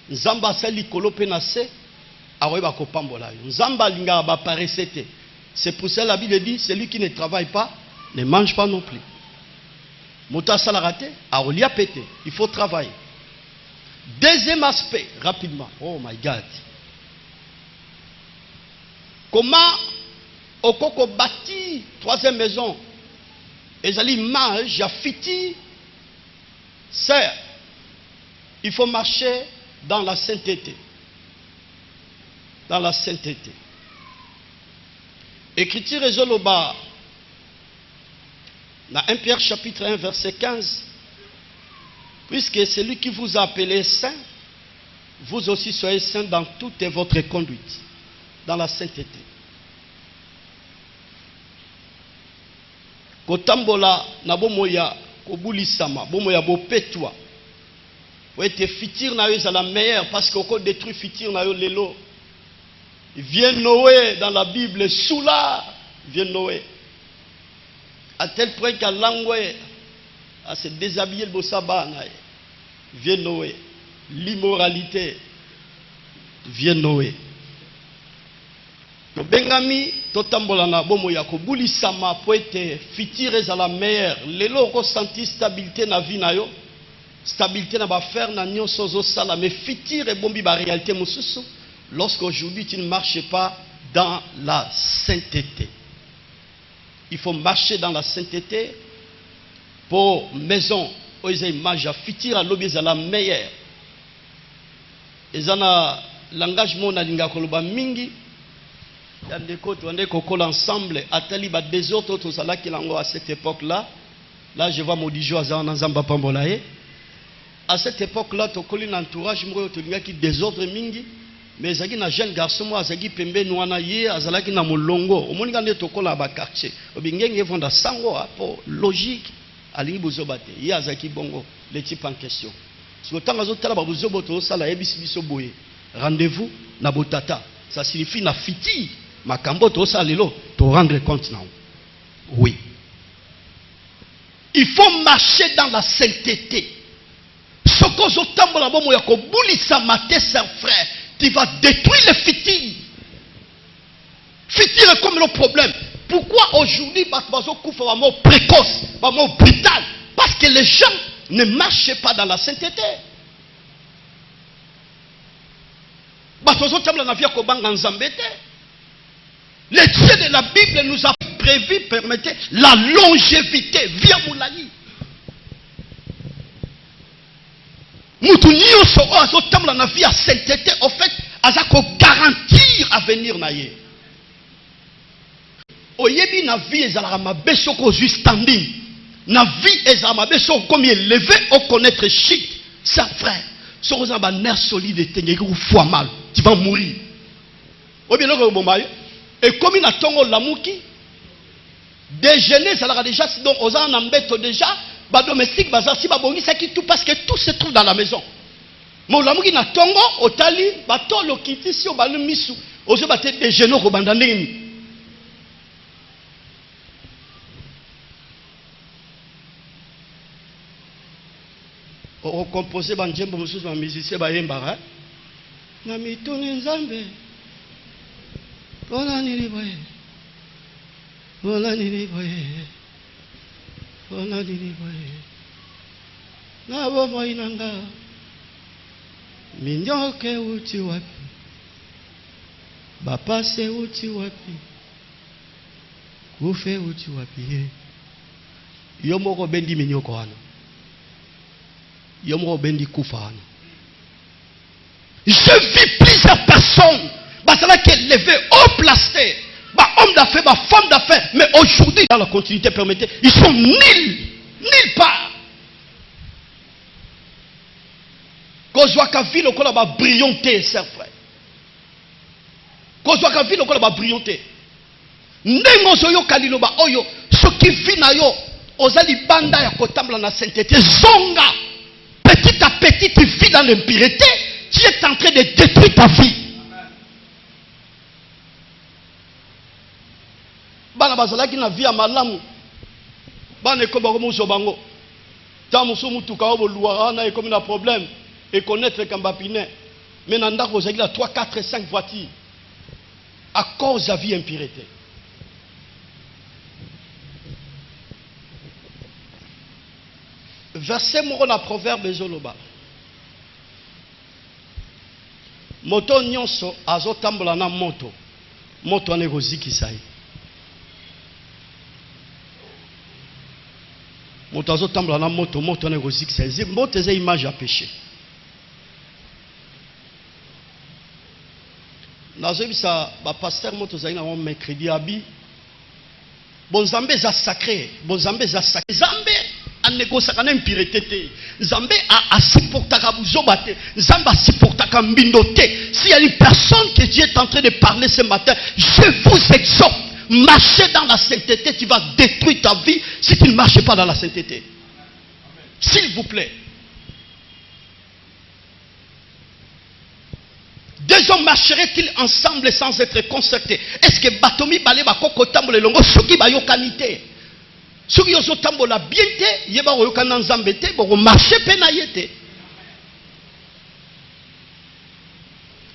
Nzamba sali kolope nase, aroeba kopambola. Nzamba linga ba paresete. C'est pour ça la Bible dit, celui qui ne travaille pas, ne mange pas non plus. Mota salarate, arolia pété. Il faut travailler. Deuxième aspect, rapidement. Oh my God. Comment Okoko bâti troisième maison? Et ça l'image, Jafiti. Sœur, il faut marcher dans la sainteté. Dans la sainteté. Écriture Ezoloba, dans 1 Pierre chapitre 1 verset 15. Puisque celui qui vous a appelé saint, vous aussi soyez saints dans toute votre conduite, dans la sainteté. Kotambola na bomoya kobulisama, bomoya bopetwa. Pour être fitir na yo c'est la meilleure parce qu'on détruit fitir na yo lelo. Il vient Noé dans la Bible, soula, vient Noé. À tel point qu'à l'angoué, à se déshabiller le bossaba, vient Noé. L'immoralité vient Noé. Bengami, totambola na bomo ya kobuli sama po ete fitire za la meilleure. Lelo ko senti stabilité na vie na yo, stabilité na ba faire na nyonso zo sala, mais fitire bombi ba réalité mususu. Lorsqu'aujourd'hui tu ne marches pas dans la sainteté. Il faut marcher dans la sainteté pour maison. Oise image à fitir à l'objet à la meilleure. Et ça na langage mon alinga koloba mingi. Il y a des côtes on est cocolle ensemble. Atali ba des autres tout ça là qui lango à cette époque là. Là je vois Modijo azan nzamba pambolaye. À cette époque là to koli entourage mo to linga qui désordre mingi. Mais zaki na jeune garçon moi zaki pembe noana ye azalaki na molongo. Omoni kande to kola ba quartier. Obingenge vonda sango pour logique. Alingi bozobate ye azaki bongo le type en question. Si autant azotala ba bozoboto sala ebisi biso boye. Rendez-vous na botata. Ça signifie na fiti makambo to salelo to rendre compte na. Oui. Il faut marcher dans la sainteté. Ce que zotambola bomo ya ko bulisa maté ses frères, tu vas détruire les fitiles. Fitile comme le problème. Pourquoi aujourd'hui bazo kufa ba mort précoce, ba mort brutal? Parce que les gens ne marchent pas dans la sainteté. Le Dieu de la Bible nous a prévu, permettez, la longévité. Via Moulani. Nous avons la vie à sainteté, en fait, à garantir à venir naïe. Oyebi na vie ezalaka mabe soko juste standing. Na vie ezalaka mabe soko comme élevé au connaître chic. Ça frère, soko za ba nerf solide tenge ko foi mal, tu vas mourir. Obi loko bombayo. Et comme il a tongo lamuki, déjeuner ça l'a déjà donc aux en ambeto déjà, ba domestique bazar si ba bongi ça qui tout parce que tout se trouve dans la maison. Mon lamuki na tongo otali ba tolo kiti si o ba misu, ozo ba te déjeuner ko bandandeni. O composé banjembo mususu ba musicien ba yembara na mituni nzambe ona niliboye na bomo inanga minyoke uti wapi bapase uti wapi kufe uti wapi yo moko bendi minyoko wana yo moko bendi kufa wana. Je vis plusieurs personnes qui sont élevées haut placées, hommes d'affaires, femmes d'affaires, mais aujourd'hui dans la continuité permettez, ils sont nuls part. Kozwaka ville au kola ba brillanté, c'est frère. Kozwaka ville au kola ba brillanté. Nengo zoyo kaliloba oyo, ce qui vit na yo, ozali banda ya kotambla na sainteté, zonga. Petit à petit tu vis dans l'impureté, tu es en train de détruire ta vie. Bana bazalaki na vie ya malamu. Bana ekoba ko muso bango. Ta muso mutuka o boluwa na ekomi na problème. Et connaître Kambapine. Mais dans le vous avez 3, 4, 5 voitures. À cause de la vie impureté. Verset mon la proverbe Zoloba. Moto nyonso azotambola na moto. Moto ane roziki sai. Moto azotambola na moto, moto ane roziki sai. Moto eza image à péché. Nazobisa ba pasteur moto zali na mercredi abi bon Zambé za sacré bon Zambé za sacré Zambé a négocié kana impureté te Zambé a supportaka buzoba te Zambé a supportaka mbindo te. S'il y a une personne que Dieu est en train de parler ce matin, je vous exhorte, marchez dans la sainteté, tu vas détruire ta vie si tu ne marches pas dans la sainteté. S'il vous plaît. Deux hommes marcheraient-ils ensemble sans être concertés? Est-ce que Batomi Baleba Koko Tambo le longo Suki Bayo Kanite? Suki Yoso Tambo la biente, Yeba Oyokanan Zambete, Boko marcher penayete.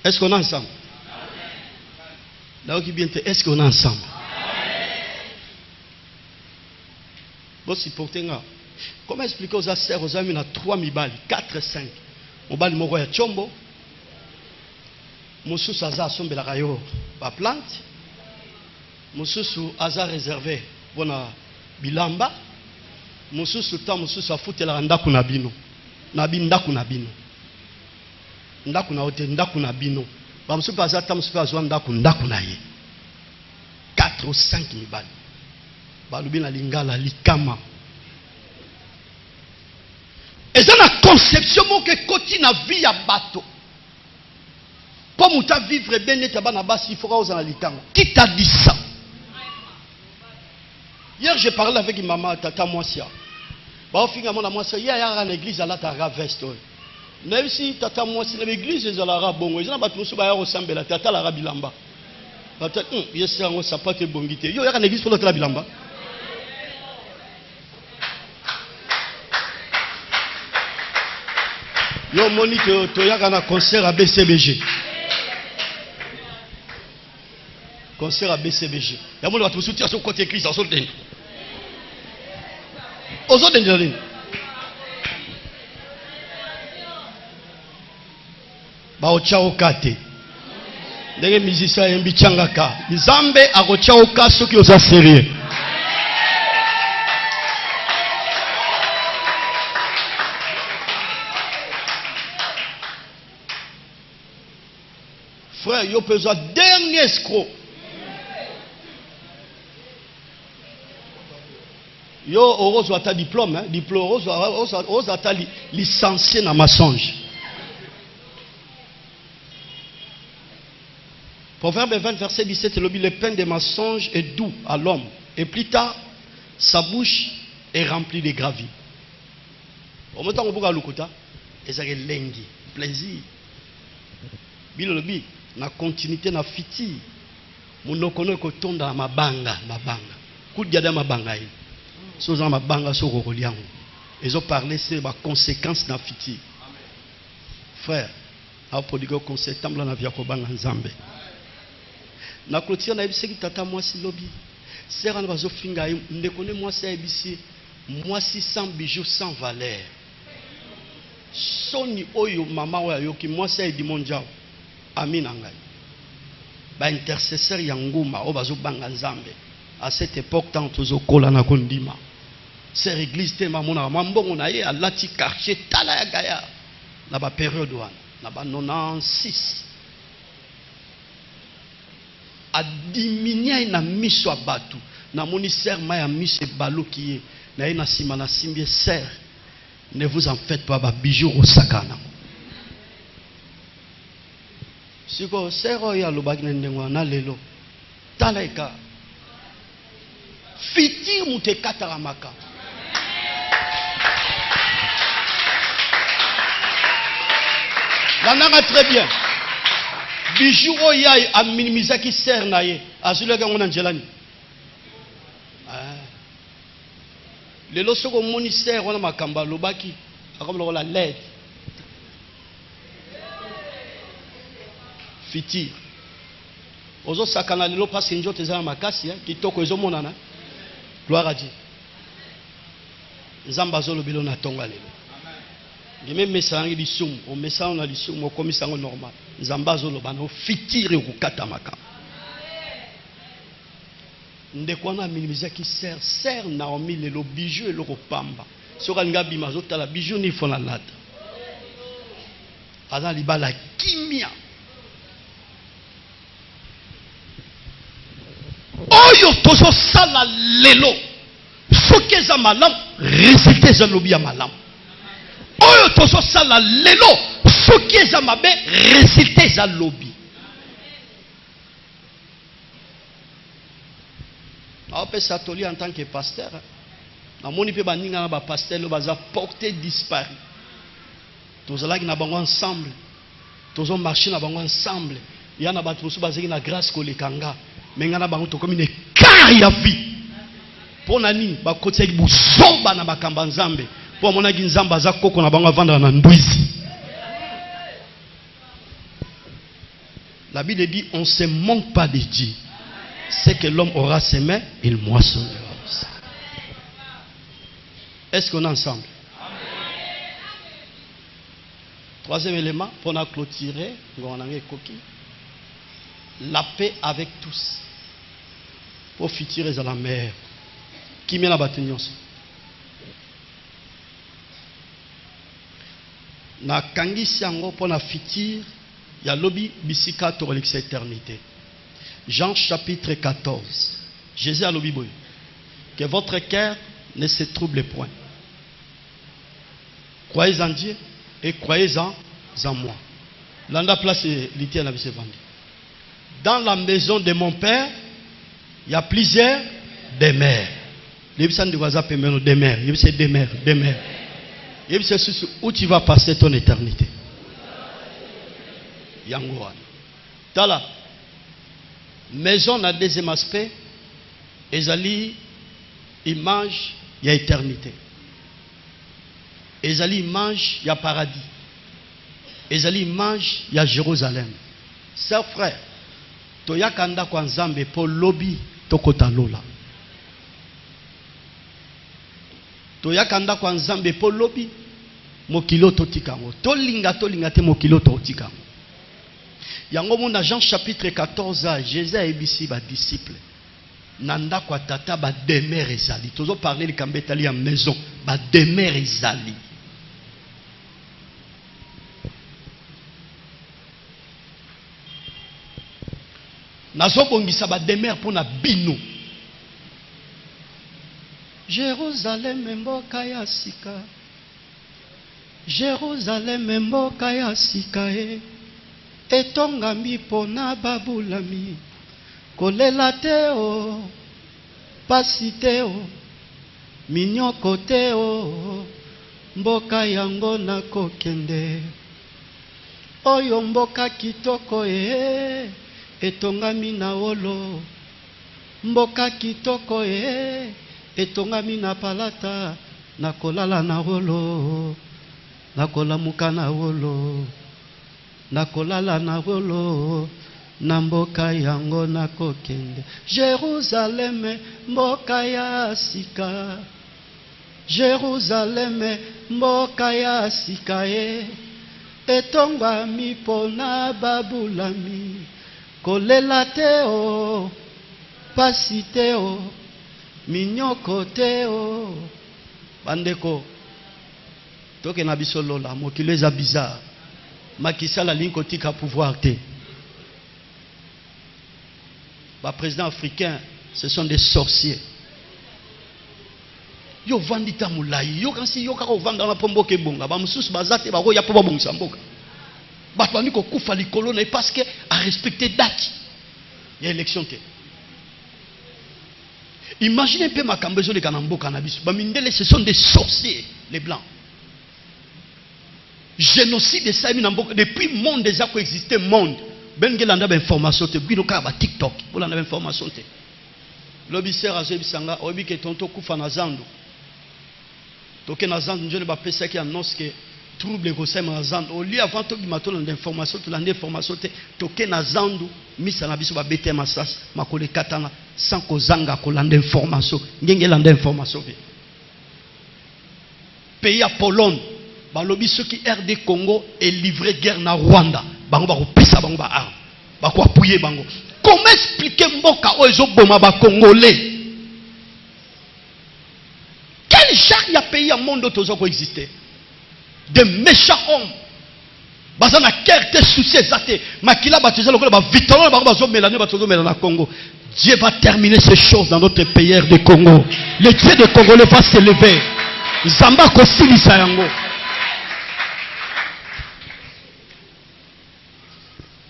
Est-ce qu'on est ensemble? Là, est-ce qu'on est ensemble? Bon, si pour tenir. Comment expliquer aux asserts aux amis, il y a 3 mibali, 4, 5. Mobali Moko ya Chombo. Mosusu aza asombelaka yo ba plante. Mosusu aza réservé pona bilamba. Mosusu ta mosusu afutelaka ndaku na bino. Ndaku na bino. Ndaku na hotel ndaku na bino. Ba mosusu aza ta mosusu azwa ndaku na ye. 4 ou 5 mibali. Balubi na lingala likama. Eza na conception moko ekoti na vie ya bato. Pour mouta vivre bien net bana basi, il faudra aux analitango. Qui t'a dit ça? Hier j'ai parlé avec une maman tata Moissia. Ba ofinga mona Moissia hier à l'église à la tara veste. Même si tata Moissia l'église est à la rabongo, ils ont ba tous ba ya ressemble tata la rabilamba. Tata yes ngo sapate bongité. Yo ya à l'église pour la bilamba. Yo monique to ya na concert à BCBG. Concert à BCBG. Il y a mon soutien sur côté écrit, ça saute. Aux autres d'Indien. Baochao kate. Ndenge musicien yembi changaka. Nzambe akochao ka soki oza sérieux. Frère, yo besoin dernier escroc. Yo heureuse à ta diplôme, hein? Diplôme heureuse à ta licencié dans mensonge. Proverbe 20 verset 17 le pain des mensonges est doux à l'homme et plus tard sa bouche est remplie de gravier. Au moment où on va lukuta, ezake lengi plaisir. Bilobi na continuité na fiti. Munokono ko tonda mabanga. Kudiada mabanga yi. Soza mabanga soko koliango. Ils ont parlé sur les conséquences de la fiti. Frère, a prodigue conséquence dans la vie ko banga nzambe. Na clôture na ebisi tata mwasi lobi. Sera na bazo finga ndekone mwasi ebisi mwasi sans bijoux sans valeur. Soni oyo mama wa yoki mwasi e dimonjao. Amina ngai. ba intercesseur ya nguma o bazo banga nzambe. À cette époque tant tozo kola na kondima. C'est église te mamona mambongo na ye alati quartier tala ya gaya. Na ba période wana, na ba 96. A diminuer na miso abatu. Na moni serma ya miso baloki ye. Na ye na sima na simbie serre. Ne vous en faites pas, ba bijou au sakana. Siko sero ya lobaki ndengo na lelo. Talaika. Fitir mutekata ramaka. Lananga très bien. Bijou oya a minimiser ki ser na ye. Azule ga ngona njelani. Lelo soko moni ser wana makamba lobaki akomlo la LED. Fitir. Ozo sakana lelo parce que njote za makasi kitoko ezo monana. Gloire à Dieu. Nzamba zolo bilo na tonga lelo. Ngeme mesangi lisum, o mesanga na lisum o komisango normal. Nzamba zolo bana fitir e kukata makamba. Ndeko na minimiser ki ser Naomi lelo bijou eloko pamba. Soka ngabi mazota la bijou ni fona lata. Aza libala kimia. Oyo tozo sala lelo. Soki za malam, résultat za lobi ya malam. Oyo tozo sala lelo. Soki za mabe, résultat za lobi. Après ça, en tant que pasteur, na moni pe baninga na ba pasteur lo baza porté disparu. Tozala ki na bango ensemble. Tozo marcher na bango ensemble. Ya na batu so bazeki na grâce ko lekanga. Menga na bango to comme une car ya vie. Pour nani ba kotseki busoba na bakamba nzambe. Pour mona ki nzamba za koko na bango vendre na ndwizi. La Bible dit on se manque pas de Dieu. C'est que l'homme aura semé, il moissonnera. Est-ce qu'on est ensemble? Troisième élément, pour nous clôturer, la paix avec tous. Pour futur à la mer. Qui met la bataille? Na kangi siango pour na futur, ya lobi bisika to l'éternité. Jean chapitre 14. Jésus a l'obi boy. Que votre cœur ne se trouble point. Croyez en Dieu et croyez en moi. L'anda place l'ité à la vie. Dans la maison de mon père, il y a plusieurs demeures. Les personnes de WhatsApp demeures. Il y a demeures. Il y a où tu vas passer ton éternité. Yangoan. Tala. Maison na deuxième aspect, ezali image ya éternité. Ezali image ya paradis. Ezali image ya Jérusalem. Sœur frère, toyakanda kwa nzambe po lobi tokota lola. Toyakanda kwa nzambe po lobi mokilo totikango. Tolinga te mokilo totikango. Yango mona Jean chapitre 14, Jésus a ebisi ba disciple. Nanda kwa tata ba demeure ezali. Tozo parler likambetali ya maison, ba demeure ezali. Nazo bongisa ba demeure pona bino. Jérusalem mboka ya sika. Jérusalem mboka ya sika etongami pona babulami kolela te o pasi te o minyoko te o mboka yango na kokende oyo mboka kitoko etongami na wolo mboka kitoko etongami na palata na kolala na wolo na kolamuka na wolo nakolala na wolo na mboka yango na kokende Jérusalem mboka ya sika Jérusalem mboka ya sika etongami pona babulami kolela te o, pasi te o, minyoko te o. Bandeko, toke na biso lola, mokilo eza bizarre. Makisa la ligne kotika pouvoir te. Les présidents africains, ce sont des sorciers. Yo vandita mulai, yo kansi yo kako vanda na pomboke bonga, ba mususu bazate ba roya po ba bongisa mboka. Ba twani ko kufa likolo na parce que a respecter date. Il y a élection te. Imaginez un peu makambezo le kanamboka na biso. Ba mindele ce sont des sorciers, les blancs. Génocide ça depuis le monde déjà coexisté monde. Ben gelanda ba information te bino ka ba TikTok, bolanda ba information te. L'obisera zebisanga obi ke tonto kufa na zando. Donc na zando njone ba pesa ki annonce que trouble ko sema na zando. Au lieu avant to bimato na information to la information te toke na zando misa na biso ba bete masas makole katanga sans ko zanga ko landa information. Ngenge landa information be. Pays à Pologne, ba lobi ceux qui RD Congo est livré guerre na Rwanda. Bango ba ko pesa bango ba arme. Ba ko appuyer bango. Comment expliquer mboka o ezoboma ba congolais? Quel genre de pays au monde où existé? De méchants hommes. Bazana kerte souci exacté. Makila batuza lokolo ba vitolo ba bazo melane batozo melana Congo. Dieu va terminer ces choses dans notre pays de Congo. Le Dieu de Congolais va se lever. Zamba ko silisa yango.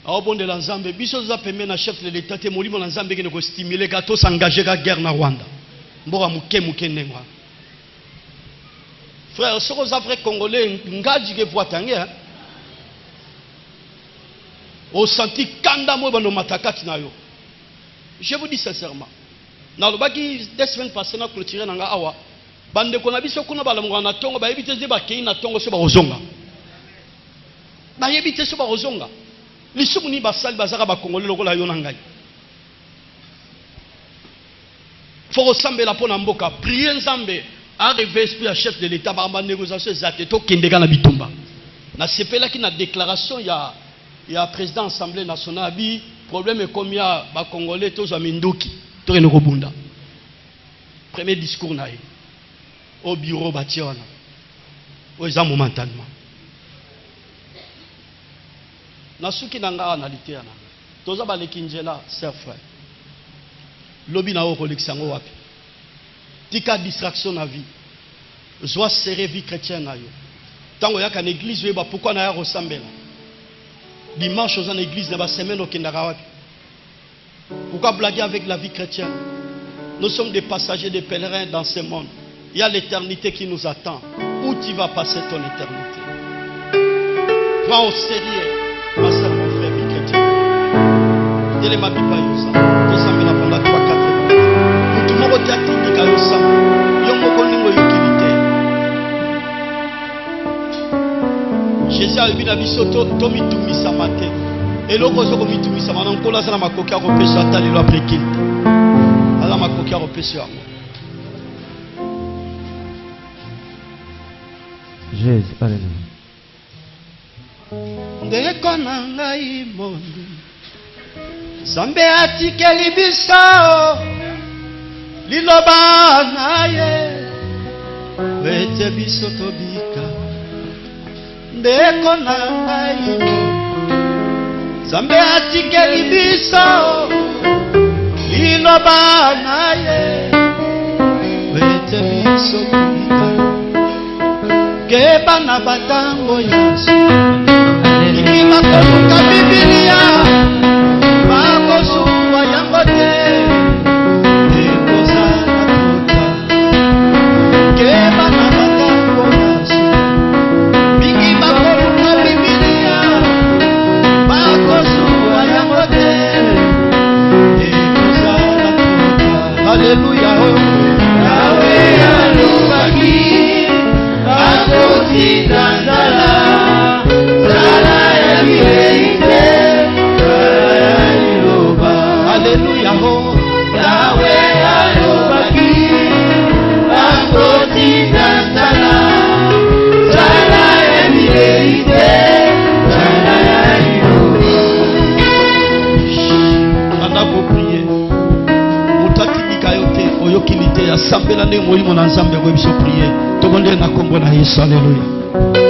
Au bon de l'ensemble, biso za pembe na chef de l'état te molimo na nzambe ke ko stimuler ka to s'engager ka guerre na Rwanda. Mboka muke ndengwa. Frère, ce que vrai congolais ngadji ke voitange hein. Au senti kanda mo bano matakati na yo. Je vous dis sincèrement. Na lobaki 2 semaines passées na clôturer nanga awa. Bande ko na biso kuna balamuka na tongo ba yebite ze ba kei na tongo so ba ozonga. Ba yebite so ba ozonga. Lisumu ni basali bazaka ba congolais lokola yo na ngai. Faut sambela pona mboka, prier nzambe, arriver esprit à chef de l'état ba négociation exacte to kendeka na bitumba. Na sepela ki na déclaration ya président assemblée nationale bi problème est comme ya ba congolais to za minduki to ke ko bunda. Premier discours na ye au bureau bationa. O za momentanément. Nasuki nanga na litiana. Toza baleki njela ser frère. Lobi na oko leksango wapi. Tika distraction na vie. Joie serrer vie chrétienne na yo. Tango yaka na église yeba pourquoi na ya resembela. Dimanche aux en église na ba semaine au kindaka wapi. Pourquoi blaguer avec la vie chrétienne? Nous sommes des passagers, des pèlerins dans ce monde. Il y a l'éternité qui nous attend. Où tu vas passer ton éternité? Prends au sérieux. Ma soeur, mon frère, vie chrétien. Délai ma bipa yosa. Yosa me la pendant 3-4 minutes. Pour tout le monde qui a clinique à yosa. Yongo koningo yukilité. Jésus a eu une abisso to mitumisa mate. Et l'autre chose comme mitumisa manan kola sana makoki a repêché à tali lo après qu'il. Alors makoki a repêché à moi. Jésus, alléluia. Ndeko na ngai mondo Zambe atikeli biso liloba na ye wete biso tobika ndeko na ngai mondo Zambe atikeli biso liloba na ye wete biso tobika keba na batango yaso Ima koluka Biblia Makosuwa yango te Ekozala tota Keba na matango yaso Ima koluka Biblia Makosuwa yango te Ekozala tota Alléluia Yawe alubaki Akoti dandala Alléluia, oh Yahweh alobaki akoti tantala Zala emileite Zala ya iloba Alléluia. Sambela ndenge molimo na Nzambe ko biso prier. Tokonde na kombo na Yesu. Alléluia.